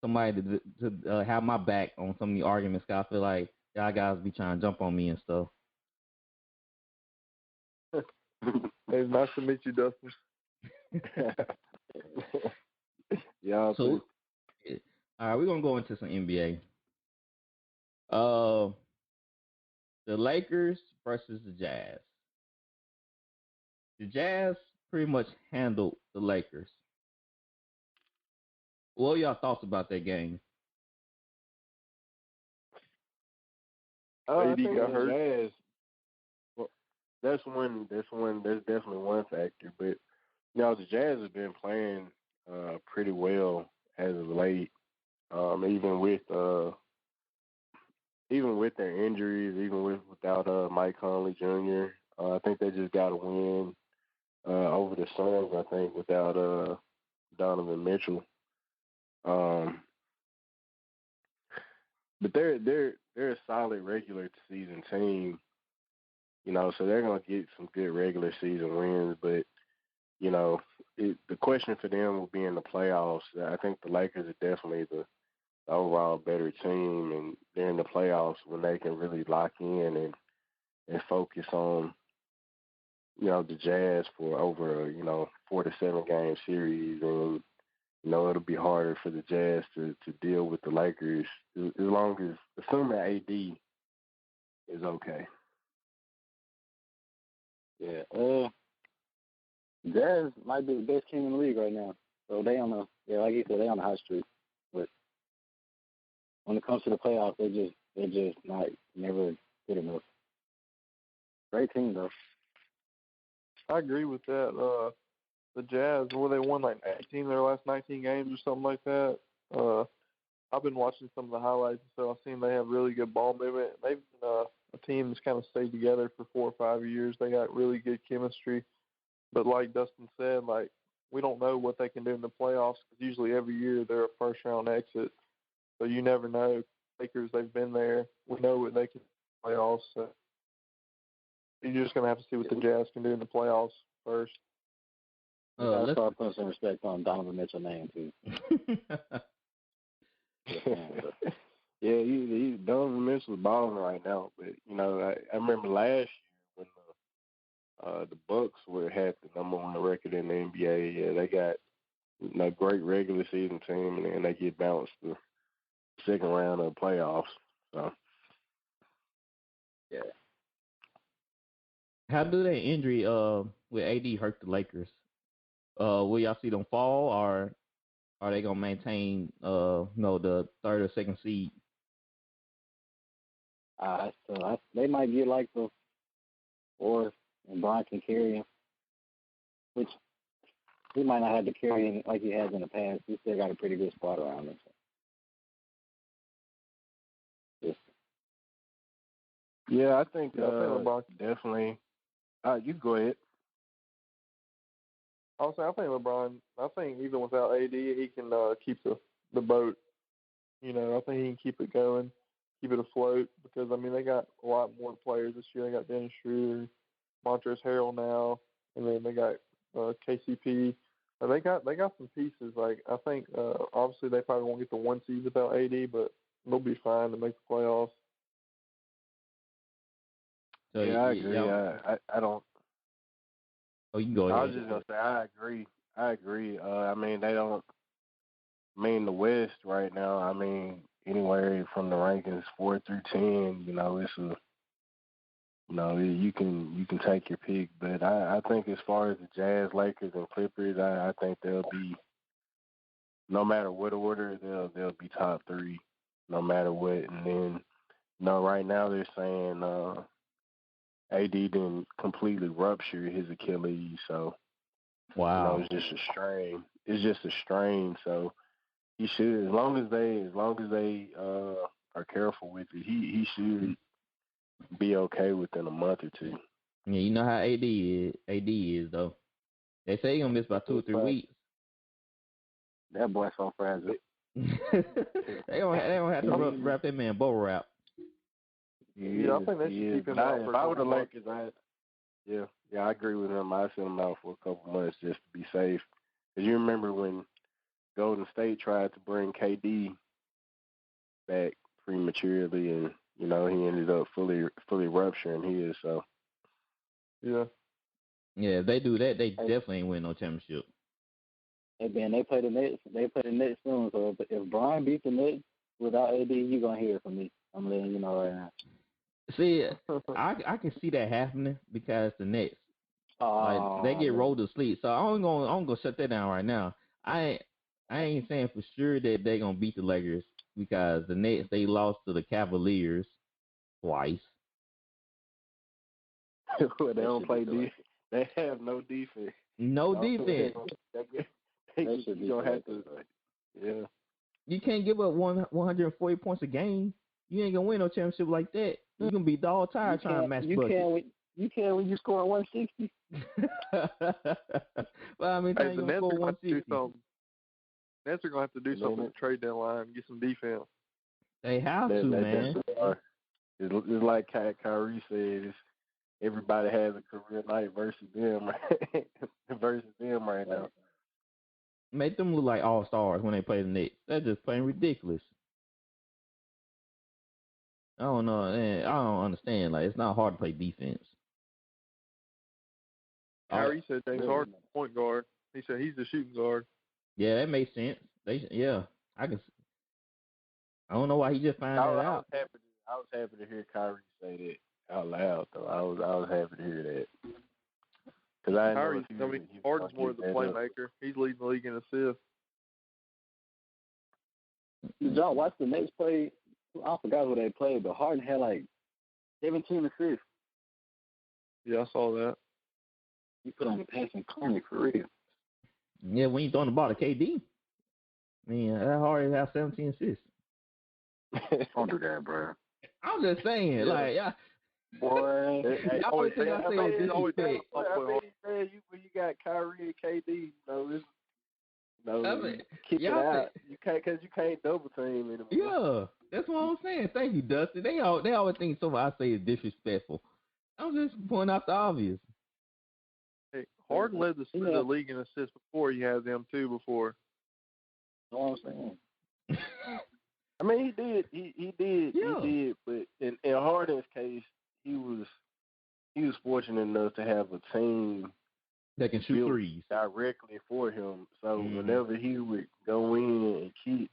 B: somebody to have my back on some of the arguments. 'Cause I feel like y'all guys be trying to jump on me and stuff.
C: It's nice to meet you, Dustin.
E: Y'all
B: So,
E: too.
B: all right, we're gonna go into some NBA. The Lakers versus the Jazz. The Jazz pretty much handled the Lakers. What are y'all thoughts about that game?
E: I
C: AD
E: think
C: got
E: the
C: hurt.
E: Jazz. Well, that's one. That's definitely one factor. But the Jazz have been playing pretty well as of late. Even with their injuries, without Mike Conley Jr. I think they just got a win over the Suns. I think without Donovan Mitchell. But they're a solid regular season team, so they're gonna get some good regular season wins. But the question for them will be in the playoffs. I think the Lakers are definitely the overall better team, and they're in the playoffs when they can really lock in and focus on the Jazz for over 4 to 7 game series, and it'll be harder for the Jazz to deal with the Lakers as long as assuming AD is okay.
D: Yeah. Jazz might be the best team in the league right now. So they on the like you said, they on the hot streak. But when it comes to the playoffs, they're just not never good enough. Great team though.
C: I agree with that. The Jazz, they won like 19 their last 19 games or something like that. I've been watching some of the highlights, so I've seen they have really good ball movement. They've been a team that's kind of stayed together for 4 or 5 years. They got really good chemistry. But like Dustin said, like we don't know what they can do in the playoffs because usually every year they're a first-round exit. So you never know. Lakers, they've been there. We know what they can do in the playoffs. So you're just going to have to see what the Jazz can do in the playoffs first.
D: I start putting some respect on Donovan Mitchell's name too.
E: Yeah, Donovan Mitchell's balling right now. But I remember last year when the Bucks had the number 1 record in the NBA. Yeah, they got a great regular season team, and then they get bounced the second round of the playoffs. So
D: yeah.
B: How do that injury with AD hurt the Lakers? Will y'all see them fall, or are they gonna maintain the third or second seed?
D: They might get like the fourth, and Bron can carry him, which he might not have to carry him like he has in the past. He still got a pretty good spot around him. So.
E: yeah, I think
C: LeBron.
E: definitely. You go ahead.
C: I think LeBron. I think even without AD, he can keep the boat. I think he can keep it going, keep it afloat. Because they got a lot more players this year. They got Dennis Schroeder, Montrezl Harrell now, and then they got KCP. They got some pieces. Like I think obviously they probably won't get the 1 seed without AD, but they'll be fine to make the playoffs.
B: So,
E: yeah, I agree. I don't.
B: Oh, you can go ahead.
E: I was just gonna say I agree. I mean, they don't. I mean, the West right now. I mean, anywhere from the rankings 4 through 10. It's a. You can take your pick, but I think as far as the Jazz, Lakers, and Clippers, I think they'll be, no matter what order, they'll be top 3, no matter what. And then, right now they're saying AD didn't completely rupture his Achilles, so
B: Wow.
E: it's just a strain. It's just a strain, so he should, as long as they are careful with it, he should be okay within a month or 2.
B: Yeah, you know how AD is. AD is though. They say he's gonna miss about 2 or 3 weeks.
D: That boy's so fragile.
B: they don't have to wrap that man bubble wrap.
C: Yeah, I think they should keep him out.
E: If I were the Lakers, I agree with him. I'd send him out for a couple months just to be safe. Because you remember when Golden State tried to bring KD back prematurely, and he ended up fully rupturing his. So
C: yeah,
B: if they do that, they definitely ain't win no championship.
D: Hey Ben, they play the Nets. They play the Nets soon. So if Brian beats the Nets without AD, you're gonna hear it from me. I'm letting you know right now.
B: See, I can see that happening because the Nets, they get rolled to sleep. So I'm gonna shut that down right now. I ain't saying for sure that they're gonna beat the Lakers because the Nets, they lost to the Cavaliers twice.
E: They don't play defense. They have no defense.
B: No defense.
E: They should gonna have to. Yeah.
B: You can't give up 140 points a game. You ain't gonna win no championship like that. You're gonna be dog tired trying to match buckets.
D: You can when you score 160.
B: Well, I mean,
C: the
B: you
C: Nets
B: score
C: are going to
B: 160.
C: do something. Nets are going to have to do something at the trade deadline and get some defense.
B: They have to, man.
E: It's like Kyrie said. Everybody has a career night versus them right now.
B: Make them look like all stars when they play the Knicks. They're just playing ridiculous. I don't know. Man, I don't understand. Like, it's not hard to play defense.
C: Kyrie said James Harden's the point guard. He said he's the shooting guard.
B: Yeah, that makes sense. I don't know why he just found that out.
E: I was happy to hear Kyrie say that out loud, though. I was happy to hear that.
C: Harden's more of the playmaker. He's leading the league in assists.
D: Did y'all watch the Nets play? I forgot who they played, but Harden had like 17 assists.
C: Yeah, I saw that.
D: He put on the passing clinic for real.
B: Yeah, when you throwing the ball to KD, I mean, that hard to have 17 assists.
D: Don't do that, bro.
B: I'm just saying,
D: Boy,
B: I always think I say with disrespect.
E: When you got Kyrie and KD, kick it out. You can't double team anymore.
B: Yeah, that's what I'm saying. Thank you, Dusty. They always think something I say is disrespectful. I'm just pointing out the obvious.
C: Hey, Harden led the league in assists before. You had them too before.
D: That's what I'm saying.
E: I mean, he did. But in Harden's case, he was fortunate enough to have a team
B: that can shoot threes
E: directly for him. So whenever he would go in and keep,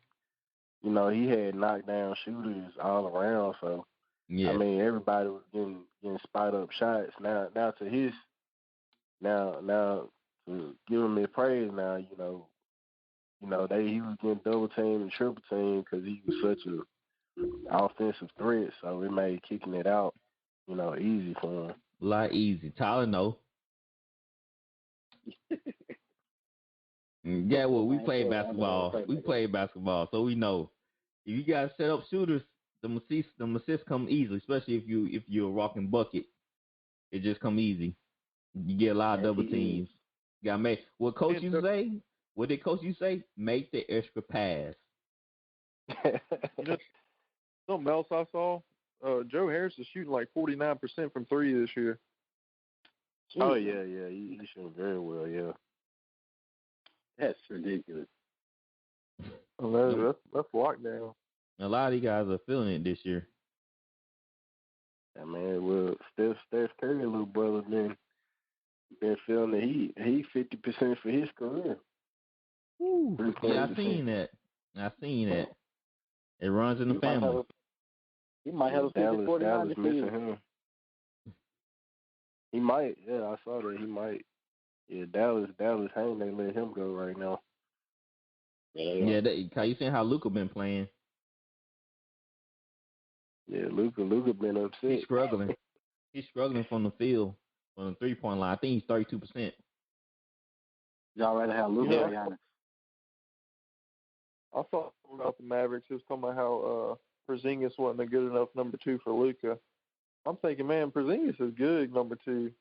E: he had knockdown shooters all around. So I mean, everybody was getting spot up shots. Now to his now to give him his praise. Now he was getting double teamed and triple teamed because he was such a offensive threat. So it made kicking it out, easy for him.
B: A lot easy. Tyler, no. Yeah, well, we play basketball. So we know. If you guys set up shooters, the assists come easily, especially if you're a rocking bucket. It just come easy. You get a lot of double teams. You gotta make what coach you say? What did coach you say? Make the extra pass.
C: Something else I saw. Joe Harris is shooting like 49% from three this year.
E: Oh yeah, he's shooting very well. Yeah.
D: That's ridiculous.
C: That's lockdown.
B: A lot of these guys are feeling it this year.
E: Yeah, man. Well, Steph Curry, little brother, been feeling the heat. He 50% for his career.
B: Ooh. Yeah, I seen that. It runs in the family.
D: He might have a
E: Dallas
D: 49 this
E: missing
D: season.
E: him. He might. Yeah, I saw that. He might. Yeah, Dallas ain't they let him go right now.
B: Yeah, you seen how Luka been playing?
E: Yeah, Luka been upset.
B: He's struggling. He's struggling from the field, from the 3-point line. I think he's 32%.
D: Y'all rather have Luka or Giannis?
C: I saw about the Mavericks. He was talking about how Porzingis wasn't a good enough number 2 for Luka. I'm thinking, man, Porzingis is good number 2.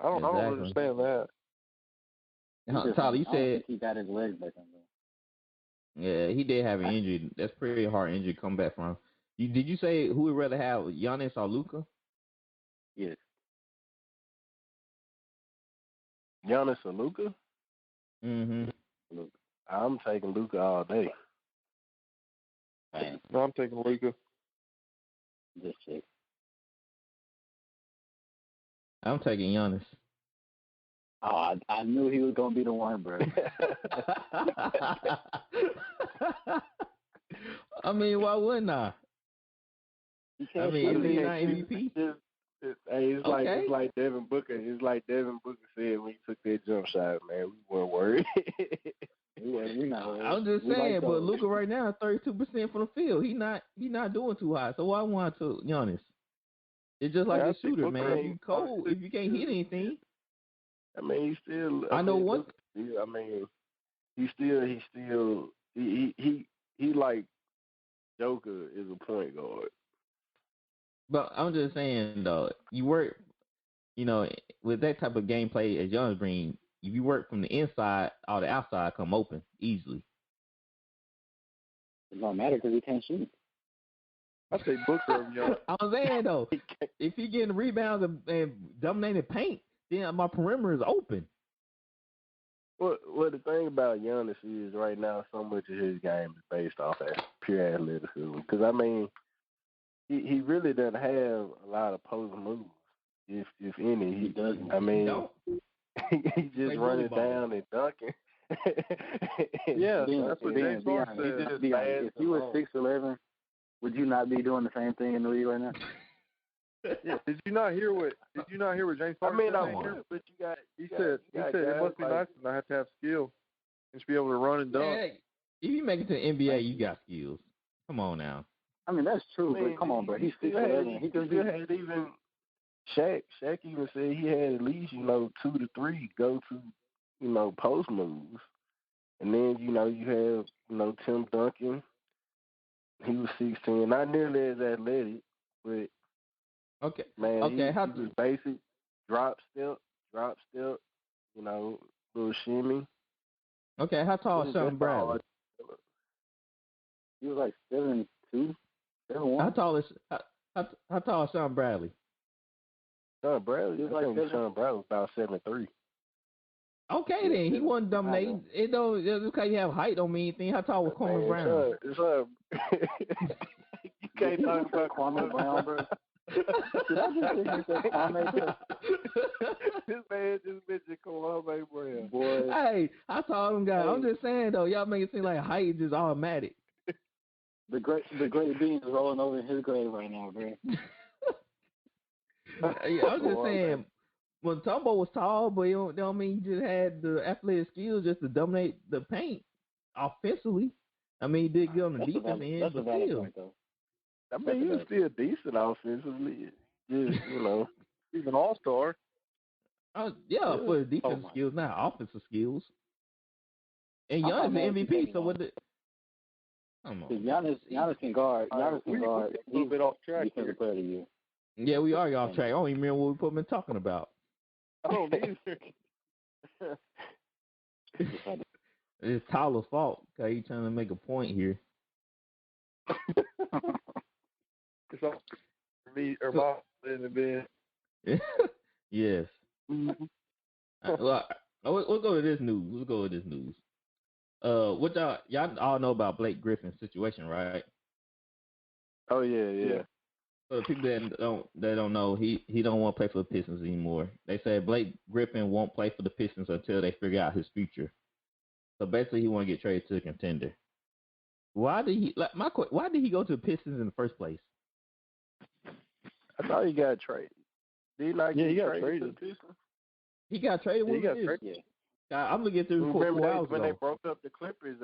C: I don't understand that.
B: Tyler, you
D: I don't
B: said
D: think he got his legs back on though.
B: Yeah, he did have an injury. That's pretty hard injury to come back from. Did you say who would rather have, Giannis or Luka?
D: Yes.
E: Giannis or Luka?
B: Mm-hmm.
E: I'm taking Luka all day.
D: Man,
C: No, I'm taking Luka.
D: just check.
B: I'm taking Giannis.
D: Oh, I knew he was gonna be the one, bro.
B: I mean, why wouldn't I? I mean, is he not MVP?
E: It's like Devin Booker. It's like Devin Booker said when he took that jump shot, man. We weren't worried.
D: we not worried.
B: I'm just saying, but Luka right now is 32% from the field. He not doing too high. So why want to Giannis? It's just like a shooter, man. If you cold, if you can't hit anything.
E: I mean, he's still.
B: I know what.
E: I mean, he like Joker is a point guard.
B: But I'm just saying though, you work, with that type of gameplay as Giannis Green, if you work from the inside, all the outside come open easily.
D: It don't matter because he can't shoot.
C: I say Booker over Giannis.
B: I'm saying though, if he getting rebounds and dominating paint, then my perimeter is open.
E: Well, the thing about Giannis is right now, so much of his game is based off of pure athleticism. Because I mean, he really doesn't have a lot of post moves, if any. He doesn't. I mean, he just running down and dunking.
C: Yeah, that's what James Harden said.
D: If you were 6'11", would you not be doing the same thing in the league right now?
C: Yeah. Did you not hear what James Harden said?
E: I mean, I would, but
C: he said it must be nice to not have to have skill and just be able to run and dunk.
B: Yeah, if you make it to the NBA, you got skills. Come on now.
D: I mean, that's true, but come on, bro. He's 6'11". He could
E: had even Shaq even said he had at least 2 to 3 go to post moves, and then you have Tim Duncan. He was 16, not nearly as athletic, but
B: okay,
E: man,
B: okay,
E: he was basic drop step, little shimmy.
B: Okay, how tall is Sean Bradley?
D: He was like 7'2", 7'1".
B: How tall is Sean Bradley?
E: Sean Bradley, I think Sean Bradley was about 7'3".
B: Okay, then he wasn't dominating. It don't just because you have height don't mean anything. How tall was Kwame Brown?
E: You can't talk about
D: Kwame Brown, bro.
E: This man just mentioned Kwame Brown.
D: Boy.
B: Hey, I saw them guys. I'm just saying though, y'all make it seem like height is just automatic.
D: The great being is rolling over in his grave right now, bro.
B: I'm just saying, when Tumbo was tall, but it don't mean he just had the athletic skills just to dominate the paint offensively. I mean, he did good on the defense end, but still.
E: I mean, he was still decent offensively. Just,
C: He's an all-star.
B: Yeah, for his defensive skills, not offensive skills. And Giannis is the MVP, so what the... Come on.
D: Giannis can guard. Giannis can guard.
C: He's a little bit off track
D: here. Player of the year.
B: Yeah, we are off track. I don't even remember what we put him talking about.
C: I don't either.
B: It's Tyler's fault because he's trying to make a point here.
C: It's all for me or my in the bed.
B: Yes.
C: Mm-hmm.
B: Well, we'll go to this news. Let's go with this news. What y'all all know about Blake Griffin's situation, right?
E: Oh yeah.
B: For the people that don't know, he don't want to play for the Pistons anymore. They said Blake Griffin won't play for the Pistons until they figure out his future. So basically, he want to get traded to a contender. Why did he go to the Pistons in the first place?
E: I thought he got traded. Did he not get
C: he got
E: traded
C: traded.
E: to the Pistons?
B: He got traded.
C: He got traded.
B: Yeah. I'm looking through
E: Remember when they broke up the Clippers?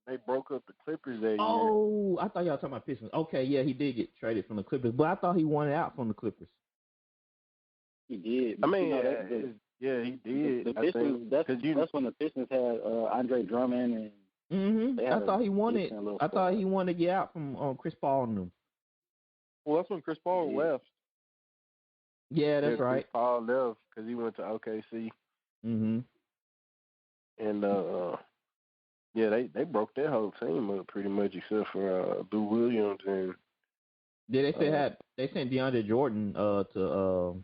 E: They broke up the Clippers that year.
B: Oh, I thought y'all talking about Pistons. Okay, yeah, he did get traded from the Clippers, but I thought he wanted out from the Clippers.
D: He did.
E: I mean,
D: yeah,
E: he did.
D: The Pistons. That's when the Pistons had Andre Drummond and.
B: I thought he wanted. I thought he wanted to get out from Chris Paul and them.
C: Well, that's when Chris Paul left.
B: Yeah, that's right.
E: Chris Paul left because he went to OKC.
B: Mm-hmm.
E: And yeah, they broke their whole team up pretty much except for Lou Williams and.
B: Did they say they sent DeAndre Jordan to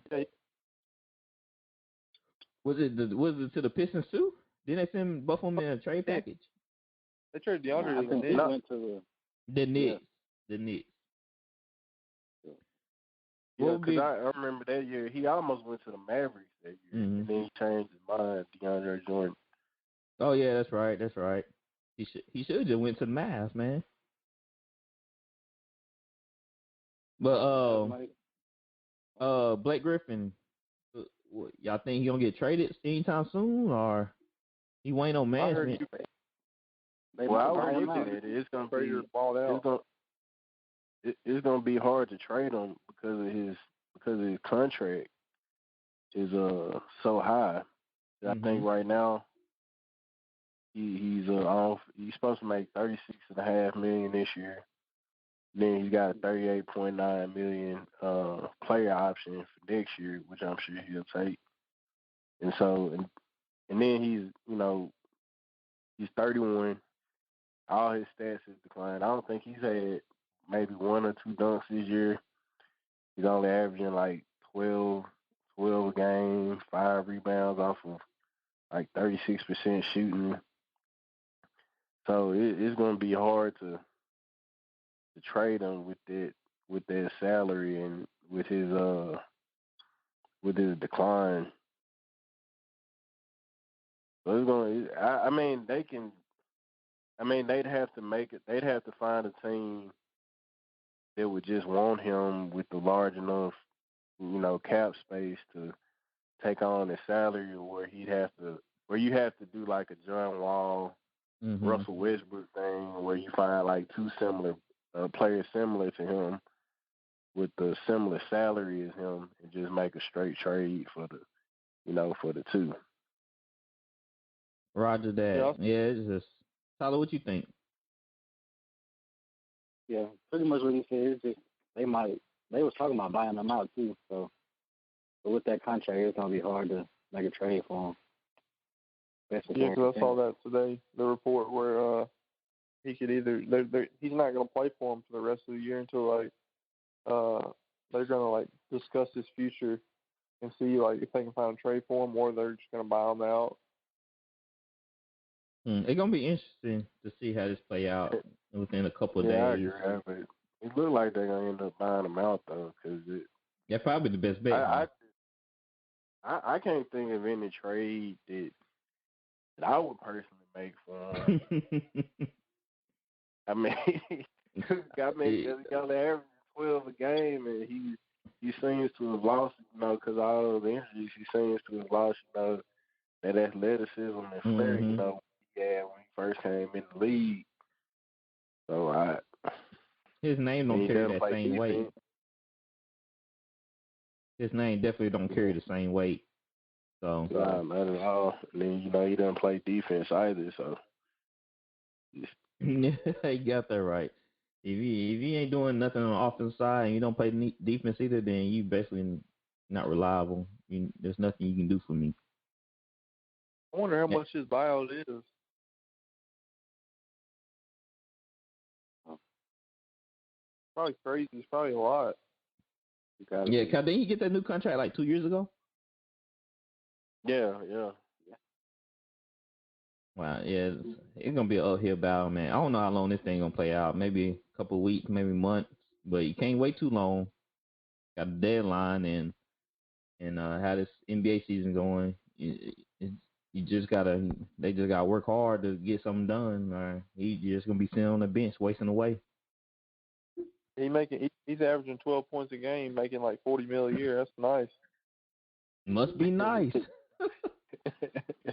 B: was it to the Pistons too? Didn't they send both of them in a trade package?
C: They traded DeAndre
D: I think
C: to
D: he
C: the
D: went to
B: the Knicks. The Knicks.
E: Yeah, because I remember that year he almost went to the Mavericks that year, and then he changed his mind. DeAndre Jordan.
B: Oh yeah, that's right. That's right. He should have just went to the Mavs, man. But Blake Griffin, y'all think he gonna get traded anytime soon, or he waiting on management?
E: Well, I was looking at it. It's gonna be balled out. It's gonna be hard to trade him because his contract is so high. I think right now he's supposed to make $36.5 million this year. Then he's got a $38.9 million player option for next year, which I'm sure he'll take. And so and then he's 31. All his stats have declined. I don't think he's had maybe 1 or 2 dunks this year. He's only averaging like 12 a game, 5 rebounds off of like 36% shooting. So it's going to be hard to trade him with that salary and with his decline. So it's going. I mean, they can. I mean, they'd have to make it. They'd have to find a team that would just want him with the large enough, cap space to take on his salary, where you have to do like a John Wall, Russell Westbrook thing, where you find like 2 similar players similar to him with the similar salary as him, and just make a straight trade for the 2.
B: Roger that. Yeah, it's just Tyler. What you think?
D: Yeah, pretty much what he said. It's just they was talking about buying them out too. So, but with that contract, it's gonna be hard to make a trade for him.
C: Yeah, because I saw that today, the report where he could either he's not gonna play for him for the rest of the year until they're gonna discuss his future and see if they can find a trade for him, or they're just gonna buy him out.
B: It's gonna be interesting to see how this play out within a couple of days.
E: I agree, but it looks like they're gonna end up buying him out though, because
B: that's probably the best bet.
E: I can't think of any trade that I would personally make for him. I mean, he's only averaging 12 a game, and he seems to have lost, because all of the injuries, he seems to have lost, that athleticism and flair, he had when he first came in the league. So
B: his name don't carry that same weight. His name definitely don't carry the same weight. So
E: not at all. And then he doesn't play defense either. So
B: you got that right. If he ain't doing nothing on the offensive side and you don't play defense either, then you basically not reliable. There's nothing you can do for me.
C: I wonder how much his buyout is. Probably crazy. It's probably a lot.
B: Yeah, didn't he get that new contract like 2 years ago?
E: Yeah.
B: Wow, yeah, it's gonna be an uphill battle, man. I don't know how long this thing gonna play out. Maybe a couple of weeks, maybe months, but you can't wait too long. Got a deadline and how this NBA season going. You just gotta, they just gotta work hard to get something done. He's just gonna be sitting on the bench wasting away.
C: He's averaging 12 points a game, making like $40 million a year. That's nice.
B: Must be nice.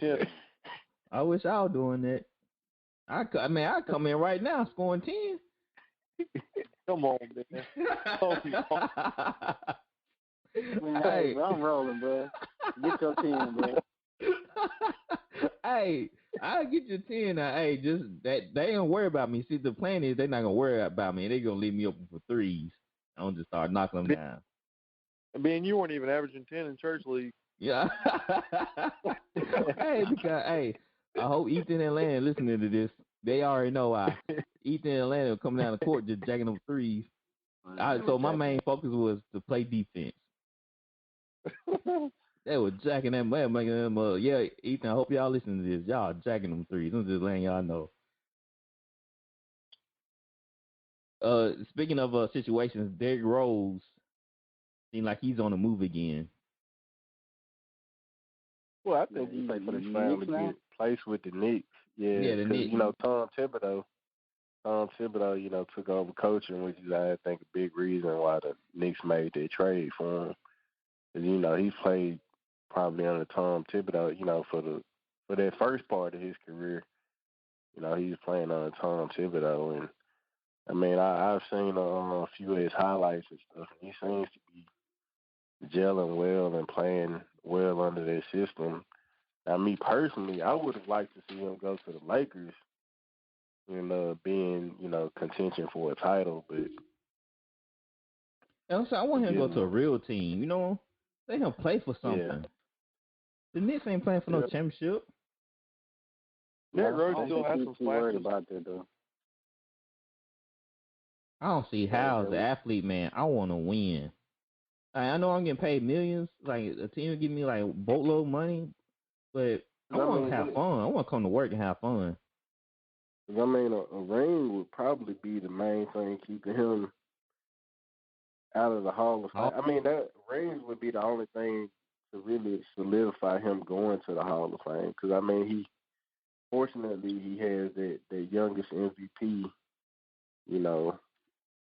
C: Yeah.
B: I wish I was doing that. I come in right now scoring 10.
C: Come on, man.
D: Man,
B: Hey.
D: bro, I'm rolling, bro. Get your 10, bro.
B: Hey, I'll get you 10 now. Hey, just that they don't worry about me. See, the plan is they're not gonna worry about me. They're gonna leave me open for threes. I don't just start knocking them down.
C: Ben, you weren't even averaging 10 in church league.
B: Yeah. Hey, I hope Ethan and Landon listening to this. They already know Ethan and Landon coming down the court just jacking them threes. So my main focus was to play defense. They were jacking them, making them yeah, Ethan, I hope y'all listening to this. Y'all jacking them threes. I'm just letting y'all know. Speaking of situations, Derrick Rose seems like he's on the move again.
E: Well, I think he finally get placed with the Knicks. Yeah,
B: the
E: because,
B: Knicks.
E: Tom Thibodeau, took over coaching, which is, I think, a big reason why the Knicks made their trade for him. Because, he played probably under Tom Thibodeau, for that first part of his career. He was playing under Tom Thibodeau. And, I mean, I've seen a few of his highlights and stuff, and he seems to be gelling well and playing well under their system. Now, me personally, I would have liked to see him go to the Lakers and being, contention for a title, but
B: So I want him to go to a real team. Let him play for something.
E: Yeah.
B: The Knicks ain't playing for no championship.
C: Derrick Rose still has some
D: worried
C: flashes.
D: about that, though.
B: I don't see how as an athlete, man. I want to win. I know I'm getting paid millions. Like a team will give me like boatload money, but I want to have fun. I want to come to work and have fun.
E: I mean, a ring would probably be the main thing keeping him out of the Hall of Fame. I mean, that rings would be the only thing to really solidify him going to the Hall of Fame. Because, I mean, fortunately, he has that youngest MVP,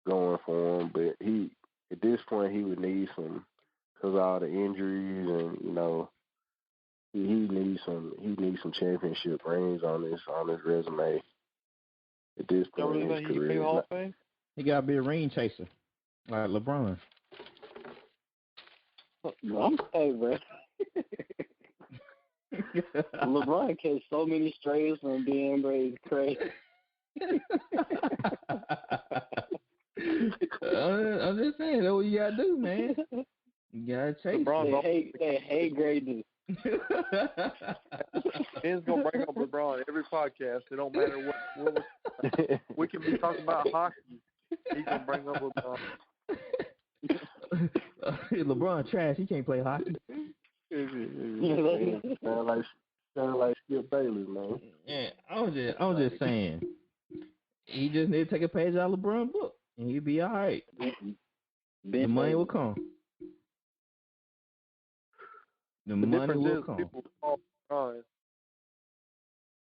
E: going for him. But at this point, he would need some, because of all the injuries and, he needs some championship rings on his resume. At this point in his career,
C: Hall of Fame?
B: He gotta be a ring chaser, like LeBron.
D: I'm sorry, bro. LeBron catch so many strays from being Brady. Crazy.
B: I'm just saying, that's what you gotta do, man. You gotta chase.
D: They hate greatness.
C: Ben's gonna bring up LeBron every podcast. It don't matter what we can be talking about hockey. He's gonna bring up LeBron.
B: LeBron trash. He can't play hockey.
E: Sound like Skip Bayless, man.
B: Yeah, I'm just saying. He just need to take a page out of LeBron's book, and he'll be all right. The money will come. The money will come.
C: People follow LeBron.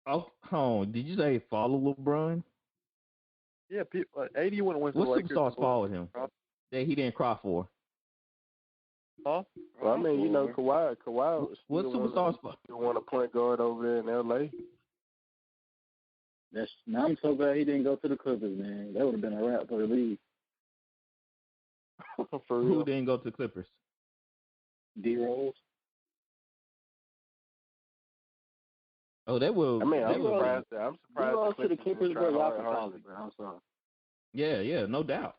B: Oh, did you say follow LeBron?
C: Yeah, people. 80 went with the
B: What
C: Lakers.
B: superstars followed him that he didn't cry for?
C: Huh?
E: Well, I mean, Kawhi was
B: what superstars followed?
E: You want a point guard over there in L.A.?
D: I'm so glad he didn't go to the Clippers, man. That would have been a wrap for the league.
C: For real.
B: Who didn't go to the Clippers?
D: D-Rose.
B: Oh, they will.
E: I mean, I'm surprised.
D: D-Rose to the Clippers, bro. Y'all can call it, bro. I'm sorry.
B: Yeah, no doubt.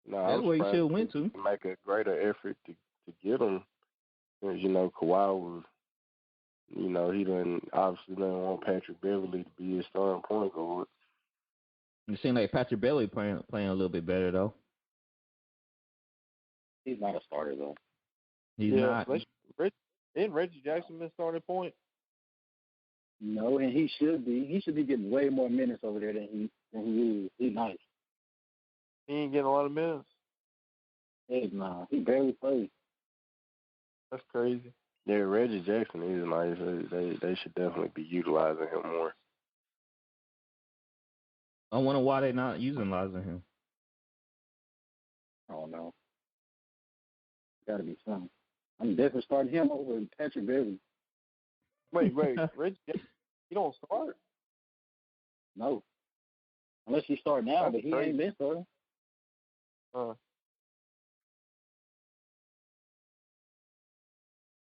E: No,
B: that's where he should have went to.
E: Make a greater effort to get him. Kawhi was, he obviously didn't want Patrick Beverly to be his starting point guard.
B: It seemed like Patrick Beverly playing a little bit better though.
D: He's not a starter though.
B: He's not.
C: Isn't Reggie Jackson been starting point?
D: No, and he should be. He should be getting way more minutes over there than he is. He's nice.
C: He ain't getting a lot of minutes.
D: Hey, nah, he barely plays.
C: That's crazy.
E: Yeah, Reggie Jackson is nice. They should definitely be utilizing him more.
B: I wonder why they're not utilizing him.
D: I don't know. Got to be something. I'm definitely starting him over Patrick Beverly.
C: Wait, Reggie, you don't start?
D: No. Unless he start now,
C: That's
D: but he
C: crazy.
D: ain't been starting.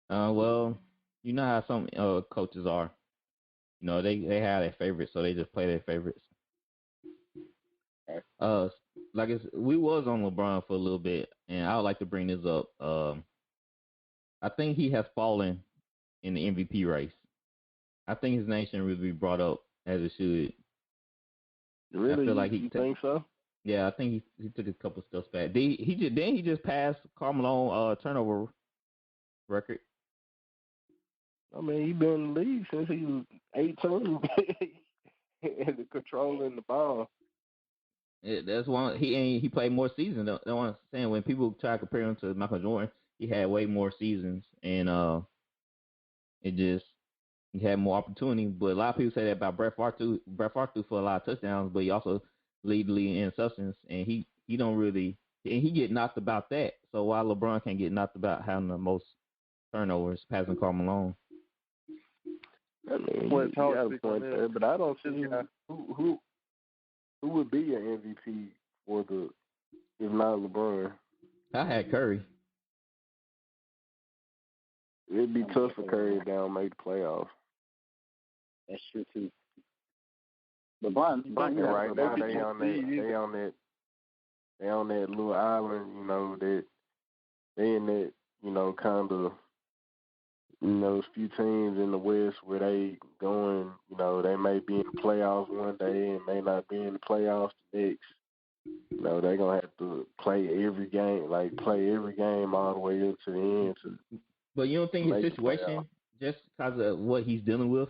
B: Well, you know how some coaches are. You know, they have their favorites, so they just play their favorites. We was on LeBron for a little bit, and I would like to bring this up. I think he has fallen in the MVP race. I think his name shouldn't really be brought up as it should.
E: Really?
B: I feel like
E: you think so?
B: Yeah, I think he took a couple steps back. He just passed Carmelo turnover record.
E: I mean, he been in the league since he was 18 and controlling the ball.
B: That's one. He played more seasons. That's what I'm saying. When people try to compare him to Michael Jordan, he had way more seasons, and he had more opportunity. But a lot of people say that about Brett Favre too. Brett Favre threw for a lot of touchdowns, but he also lead the league in substance, and he don't really, and he get knocked about that. So why LeBron can't get knocked about having the most turnovers, passing Carmelo?
E: I mean,
C: Well,
E: you got a point there, but I don't see who would be an MVP if not LeBron.
B: I had Curry.
E: It'd be tough for Curry to down make the playoffs.
D: That's true too. LeBron,
E: right now they on that little island, you know, that they in that, you know, kind of, you know, few teams in the West where they going, you know, they may be in the playoffs one day and may not be in the playoffs the next. You know, they're gonna have to play every game all the way up to the end.
B: But you don't think his situation, just because of what he's dealing with,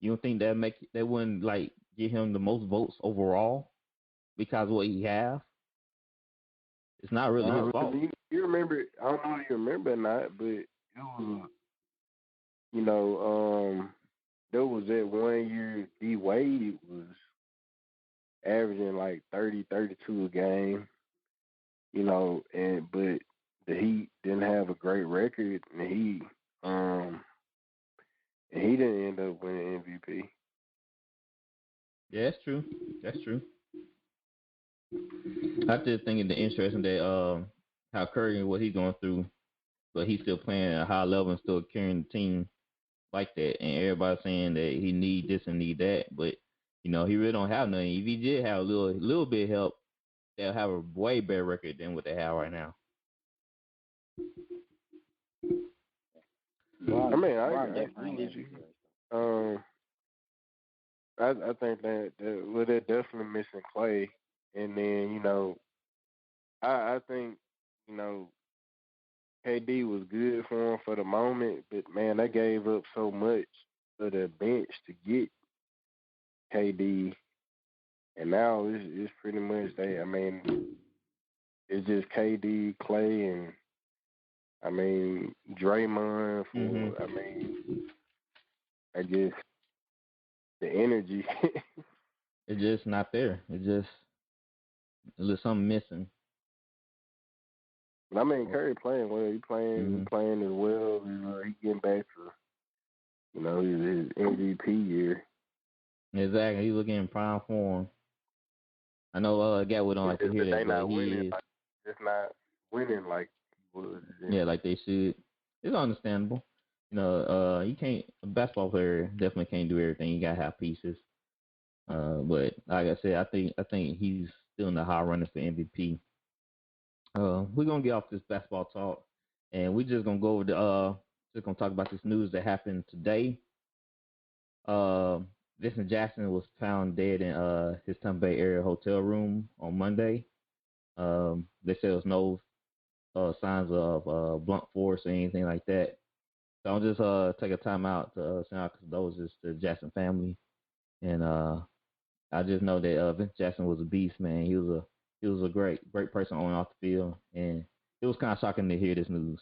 B: you don't think that wouldn't like give him the most votes overall because of what he have? It's not really his fault.
E: You remember? I don't know if you remember or not, but it was, you know, there was that 1 year D Wade was averaging like 30, 32 a game, you know, but the Heat didn't have a great record, and he didn't end up winning MVP.
B: Yeah, that's true. That's true. I just think it's interesting that how Curry and what he's going through, but he's still playing at a high level and still carrying the team like that. And everybody's saying that he need this and need that, but you know he really don't have nothing. If he did have a little bit of help, they'll have a way better record than what they have right now.
E: I mean, I agree with you. I think that they're definitely missing Clay, and then, you know, I think, you know, KD was good for him for the moment, but man, they gave up so much for the bench to get KD, and now it's pretty much it's just KD, Clay, and Draymond for I guess the energy.
B: It's just not there. There's something missing.
E: But Curry playing well. He playing as well. You know, he getting back to, you know, his MVP year.
B: Exactly. He's looking in prime form. I know Gatwood don't like to hear that, but he is.
E: It's not winning like he was.
B: Yeah, like they should. It's understandable. You know, a basketball player definitely can't do everything. You gotta have pieces. But like I said, I think he's still in the high running for MVP. We're gonna get off this basketball talk, and we're just gonna go over just gonna talk about this news that happened today. Vincent Jackson was found dead in his Tampa Bay area hotel room on Monday. They said there was no signs of blunt force or anything like that. So I'll just take a time out to send out condolences to the Jackson family, and I just know that Vince Jackson was a beast, man. He was a great person on and off the field, and it was kind of shocking to hear this news.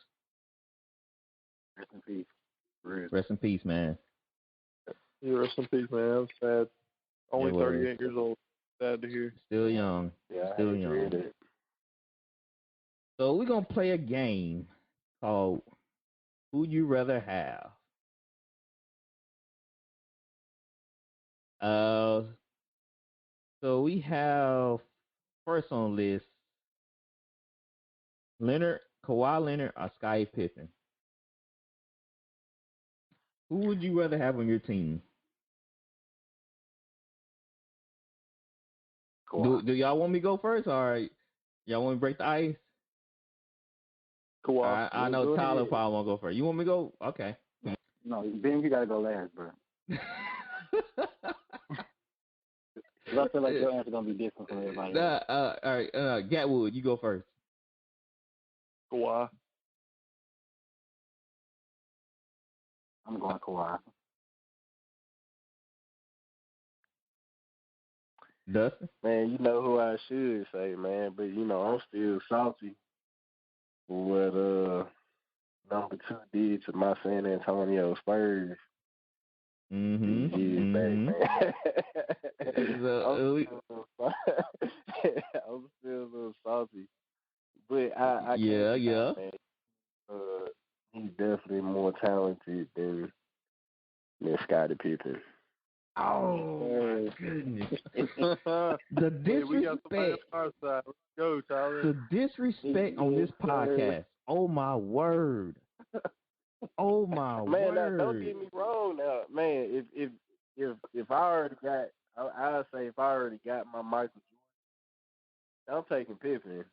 D: Rest in peace. Real.
B: Rest in peace, man.
C: Yeah, rest in peace, man. I'm sad. Only
B: It was.
C: 38 years old. Sad to hear.
B: Still young.
E: Yeah,
B: Still
E: I
B: young.
E: heard it.
B: So we're gonna play a game called Who You Rather Have. So we have first on the list Kawhi Leonard or Scottie Pippen. Who would you rather have on your team? Do y'all want me to go first, or y'all want me to break the ice?
C: Kawhi.
B: I know Tyler probably won't go first. You want me to go? Okay.
D: No, Ben, you gotta go last, bro. I feel like your answer gonna be different from everybody else.
B: All right, Gatwood, you go first.
C: Kawhi.
D: I'm going Kawhi.
B: Dustin?
E: Man, you know who I should say, man, but I'm still salty for what number 2 did to my San Antonio Spurs.
B: Mm-hmm.
E: Back, man. I'm still a little salty, but I
B: yeah.
E: can't deny, man. He's definitely more talented than Scottie Pippen.
B: Oh my goodness! The
C: We got
B: disrespect.
C: our side. Let's go, Tyler.
B: The disrespect on this podcast. Oh my word! Oh my
E: man,
B: word!
E: Now, don't get me wrong. Now, man, if I already got, I'll say if I already got my Michael Jordan, I'm taking Pippen.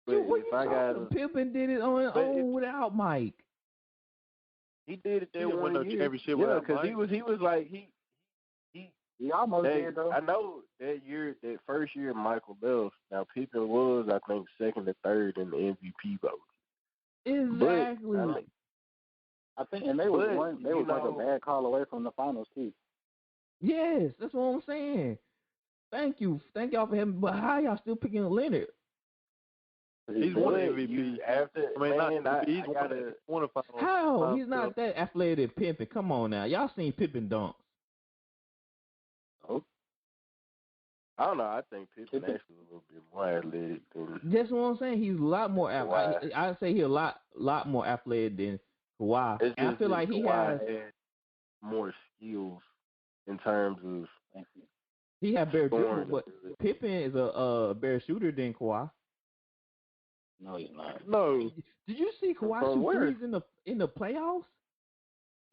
E: But
B: Dude,
E: if I got
B: Pippen did it on his own without Mike.
E: He did it that one year.
C: Championship
E: yeah,
C: because
E: he was like
D: he almost did though.
E: I know that first year Michael left. Now Pippen was, I think, second or third in the MVP vote.
B: Exactly.
E: But,
D: I think, and they were like a bad call away from the finals too.
B: Yes, that's what I'm saying. Thank y'all for having. But how y'all still picking Leonard?
C: He's one MVP. He's one of finals.
B: How? He's not that athletic as Pippen. Come on now. Y'all seen Pippen dunks.
E: Oh. I don't know. I think Pippen actually a little bit more athletic than.
B: That's what I'm saying. He's a lot more athletic. I'd say he's a lot more athletic than Kawhi. I feel like he has
E: more skills in terms of.
B: He had better dribble, but Pippen is a better shooter than Kawhi.
D: No, he's not.
C: No.
B: Did you see Kawhi shoot threes in the playoffs?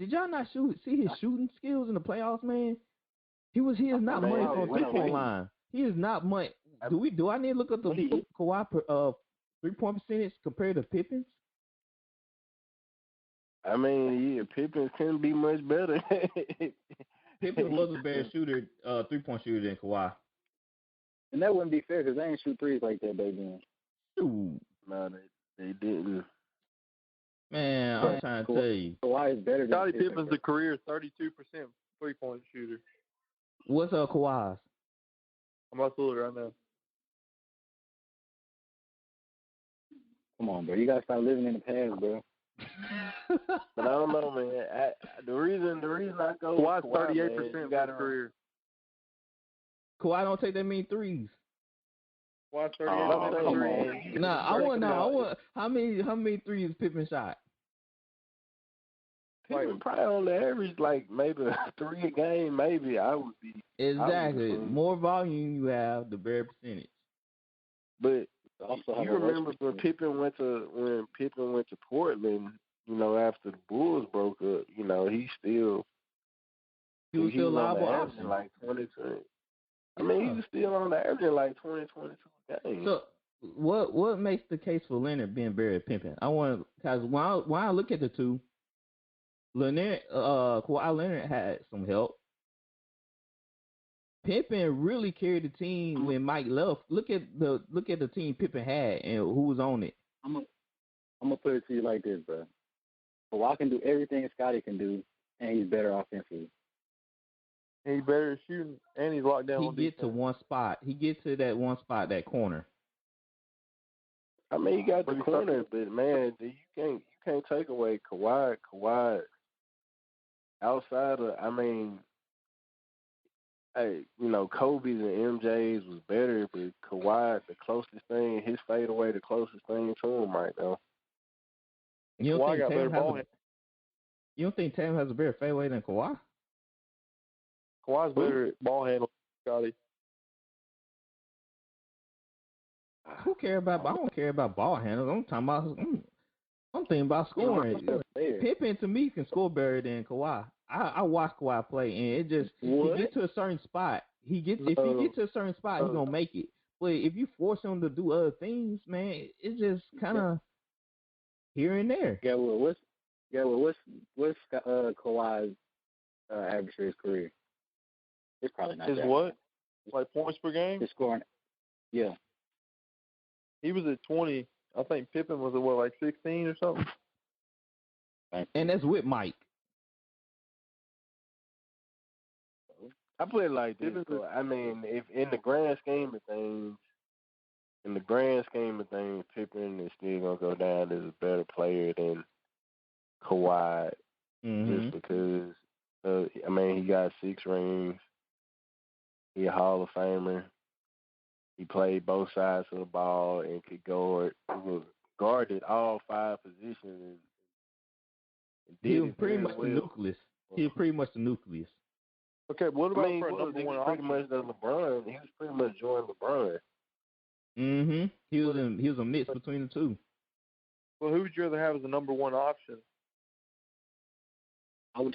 B: Did y'all not see his shooting skills in the playoffs, man? He is not much on 3-point line. He is not much. Do I need to look up the Kawhi 3-point percentage compared to Pippen's?
E: I mean, yeah, Pippen couldn't be much better.
B: Pippen was a better shooter, 3-point shooter than Kawhi.
D: And that wouldn't be fair because they ain't shoot threes like that back then.
B: Shoot.
E: No, they didn't.
B: Man, I'm trying to tell you.
D: Kawhi is better than
C: Scottie Pippen's a career 32% 3-point shooter.
B: What's Kawhi's?
C: I'm about to look right now.
D: Come on, bro. You gotta stop living in the past, bro.
E: But I don't know, man. The reason I go
C: Kawhi's
E: with Kawhi,
C: 38%
E: man,
C: of his career.
B: Kawhi don't take that many threes.
C: Kawhi's 38%
E: Oh,
C: of his career.
B: Nah, I want how many threes Pippen shot?
E: Pippen probably on the average like maybe 3 a game, maybe. I would be
B: exactly. More volume you have, the better percentage.
E: But you remember when Pippen went to Portland, after the Bulls broke up, he was still
B: liable
E: option like 20. I mean, he was still on the average like 20, 22 games.
B: So what makes the case for Leonard being better at Pippen? Because when I look at the two, Kawhi Leonard had some help. Pippen really carried the team when Mike left. Look at the team Pippen had and who was on it.
D: I'm gonna put it to you like this, bro. Kawhi can do everything Scottie can do, and he's better offensively.
C: He's better at shooting, and he's locked down
B: He
C: on
B: get
C: defense.
B: to one spot. He gets to that one spot, that corner.
E: I mean, you got the corner, but man, you can't take away Kawhi. Kawhi, outside of, I mean, hey, you know, Kobe's and MJ's was better, but Kawhi, the closest thing, his fadeaway, the closest thing to him right now.
B: You don't
C: Kawhi
B: think
C: got better
B: Tatum
C: ball
B: has
C: hand.
B: You don't think Tatum has a better fadeaway than Kawhi?
C: Kawhi's better at ball handling than Scottie.
B: Who care about? I don't care about ball handles. I'm talking about. I'm thinking about scoring. Pippen to me can score better than Kawhi. I watch Kawhi play, and it just he get to a certain spot. If he get to a certain spot, he's gonna make it. But if you force him to do other things, man, it's just kind of here and there.
D: Yeah, well, what's Kawhi's average for his career? It's probably not.
C: His
D: that
C: what?
D: high.
C: Like points per game?
D: His scoring. Yeah.
C: He was at 20. I think Pippen was at what, like 16 or something?
B: And that's with Mike.
E: I put it like this. So, I mean, if in the grand scheme of things, Pippen is still gonna go down as a better player than Kawhi, just because. I mean, he got 6 rings. He a Hall of Famer. He played both sides of the ball and could guarded all 5 positions. And
B: He was pretty much the nucleus. He was pretty much the nucleus.
C: Okay, what about for a number one
E: pretty
C: option?
E: much the LeBron. He was pretty much joining LeBron.
B: He was a mix between the two.
C: Well, who would you rather have as a number one option?
D: I'd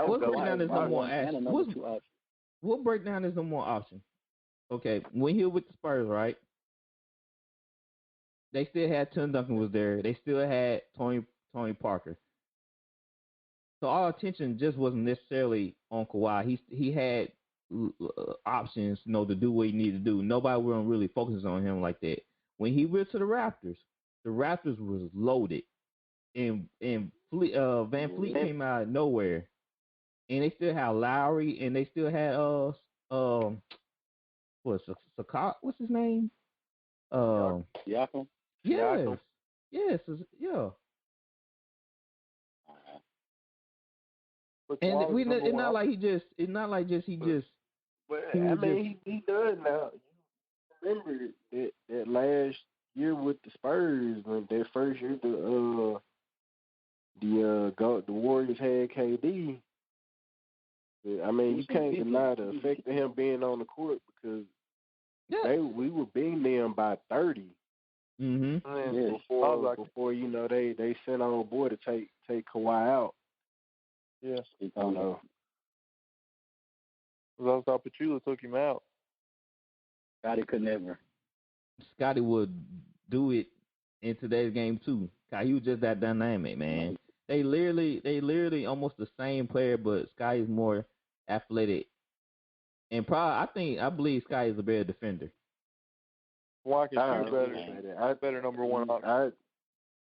B: We'll
D: go
B: break down this number one
D: and a
B: option.
D: number 2 option.
B: We'll break down this number one option. Okay, when he was with the Spurs, right? They still had Tim Duncan was there. They still had Tony Parker. So our attention just wasn't necessarily on Kawhi. He had options, to do what he needed to do. Nobody wasn't really focusing on him like that. When he went to the Raptors was loaded, and Van Fleet came out of nowhere, and they still had Lowry, and they still had what's his name?
D: Siakam?
B: Yes, yeah.
C: But
B: And
C: Kawhi was number
B: it's
C: one
B: not like
C: option.
B: he just.
E: But I mean, he does now. You remember that last year with the Spurs when their first year the Warriors had KD. I mean, you can't deny the effect of him being on the court because we were beating them by 30. Before they sent on board to take Kawhi out.
C: Yes.
E: I don't know.
C: Because I thought Pachulia took him out.
D: Scottie could never.
B: Scottie would do it in today's game too. He was just that dynamic, man. They literally almost the same player, but Sky's more athletic. And I believe Sky is a better defender.
C: Kawhi can shoot better. Better number one option.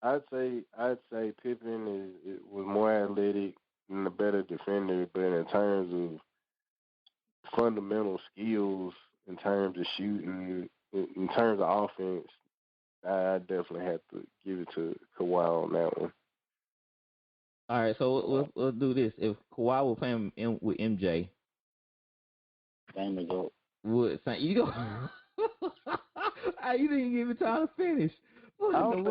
E: I'd say Pippen was more athletic and a better defender, but in terms of fundamental skills, in terms of shooting, in terms of offense, I definitely have to give it to Kawhi on that one.
B: All right, so we'll do this. If Kawhi was playing with MJ,
D: same result.
B: You didn't give me time to finish.
E: I don't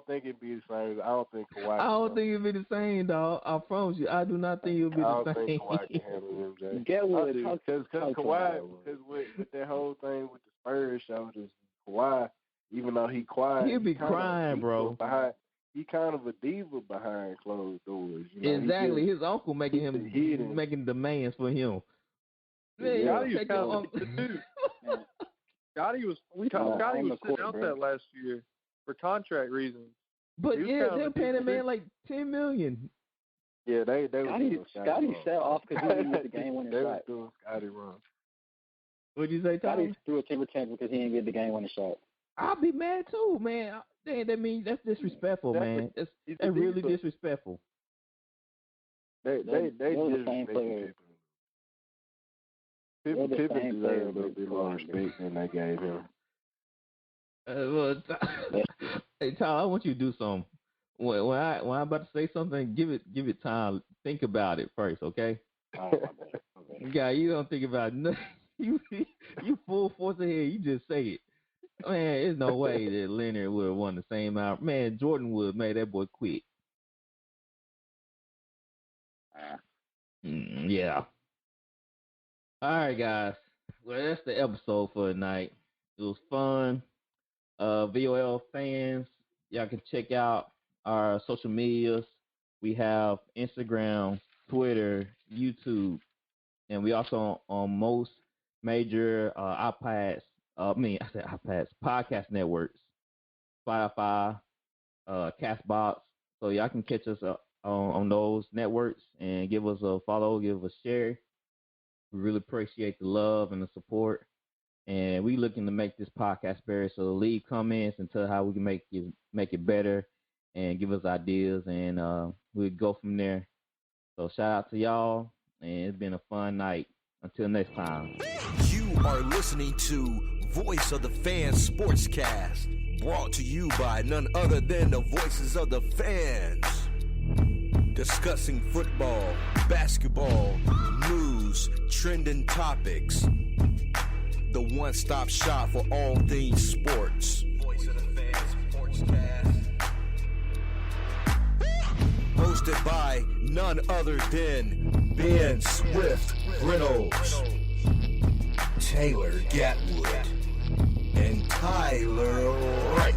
E: think it'd be the same. I don't think Kawhi.
B: I don't think it'd be the same, dog. I promise you. I do not think it'll be the same.
E: I don't think Kawhi can handle MJ.
D: Get what?
E: Because Kawhi, because with that whole thing with the Spurs shoulders, Kawhi, even though he quiet,
B: he'll be crying, bro.
E: He kind of a diva behind closed doors.
B: Exactly. His uncle making demands for him. Man,
C: Scottie was sitting out that last year for contract reasons.
B: But they're paying a man like $10 million.
E: Yeah, they
D: Scottie fell off because he didn't get the game-winning shot.
E: They were doing Scottie wrong.
B: What'd you say, Tommy?
D: Scottie threw a temper tantrum because he didn't get the game-winning shot.
B: I'll be mad too, man. That means that's disrespectful, man. That's really disrespectful.
E: They
D: They're the same
E: disrespecting
D: player.
E: Pippen.
D: They're the
E: Pippen
D: same
E: deserved
D: player,
E: a little bit more respect than they gave him.
B: Hey, Tyler, I want you to do something. When I'm about to say something, give it time. Think about it first, okay?
D: Oh, my bad. Okay.
B: Guy, you don't think about nothing. You full force ahead. You just say it. Man, there's no way that Leonard would have won the same hour. Man, Jordan would have made that boy quit. Yeah. All right, guys. Well, that's the episode for tonight. It was fun. VOL fans, y'all can check out our social medias. We have Instagram, Twitter, YouTube, and we also on most major podcast networks, Spotify, Castbox. So y'all can catch us on those networks and give us a follow, give us a share. We really appreciate the love and the support. And we looking to make this podcast better. So leave comments and tell how we can make it better and give us ideas, and we'll go from there. So shout out to y'all, and it's been a fun night. Until next time.
A: You are listening to Voice of the Fans Sportscast, brought to you by none other than the voices of the fans. Discussing football, basketball, news, trending topics. The one-stop shop for all things sports. Voice of the Fans Sportscast. Hosted by none other than Ben Swift Reynolds, Taylor Gatwood, and Tyler Wright.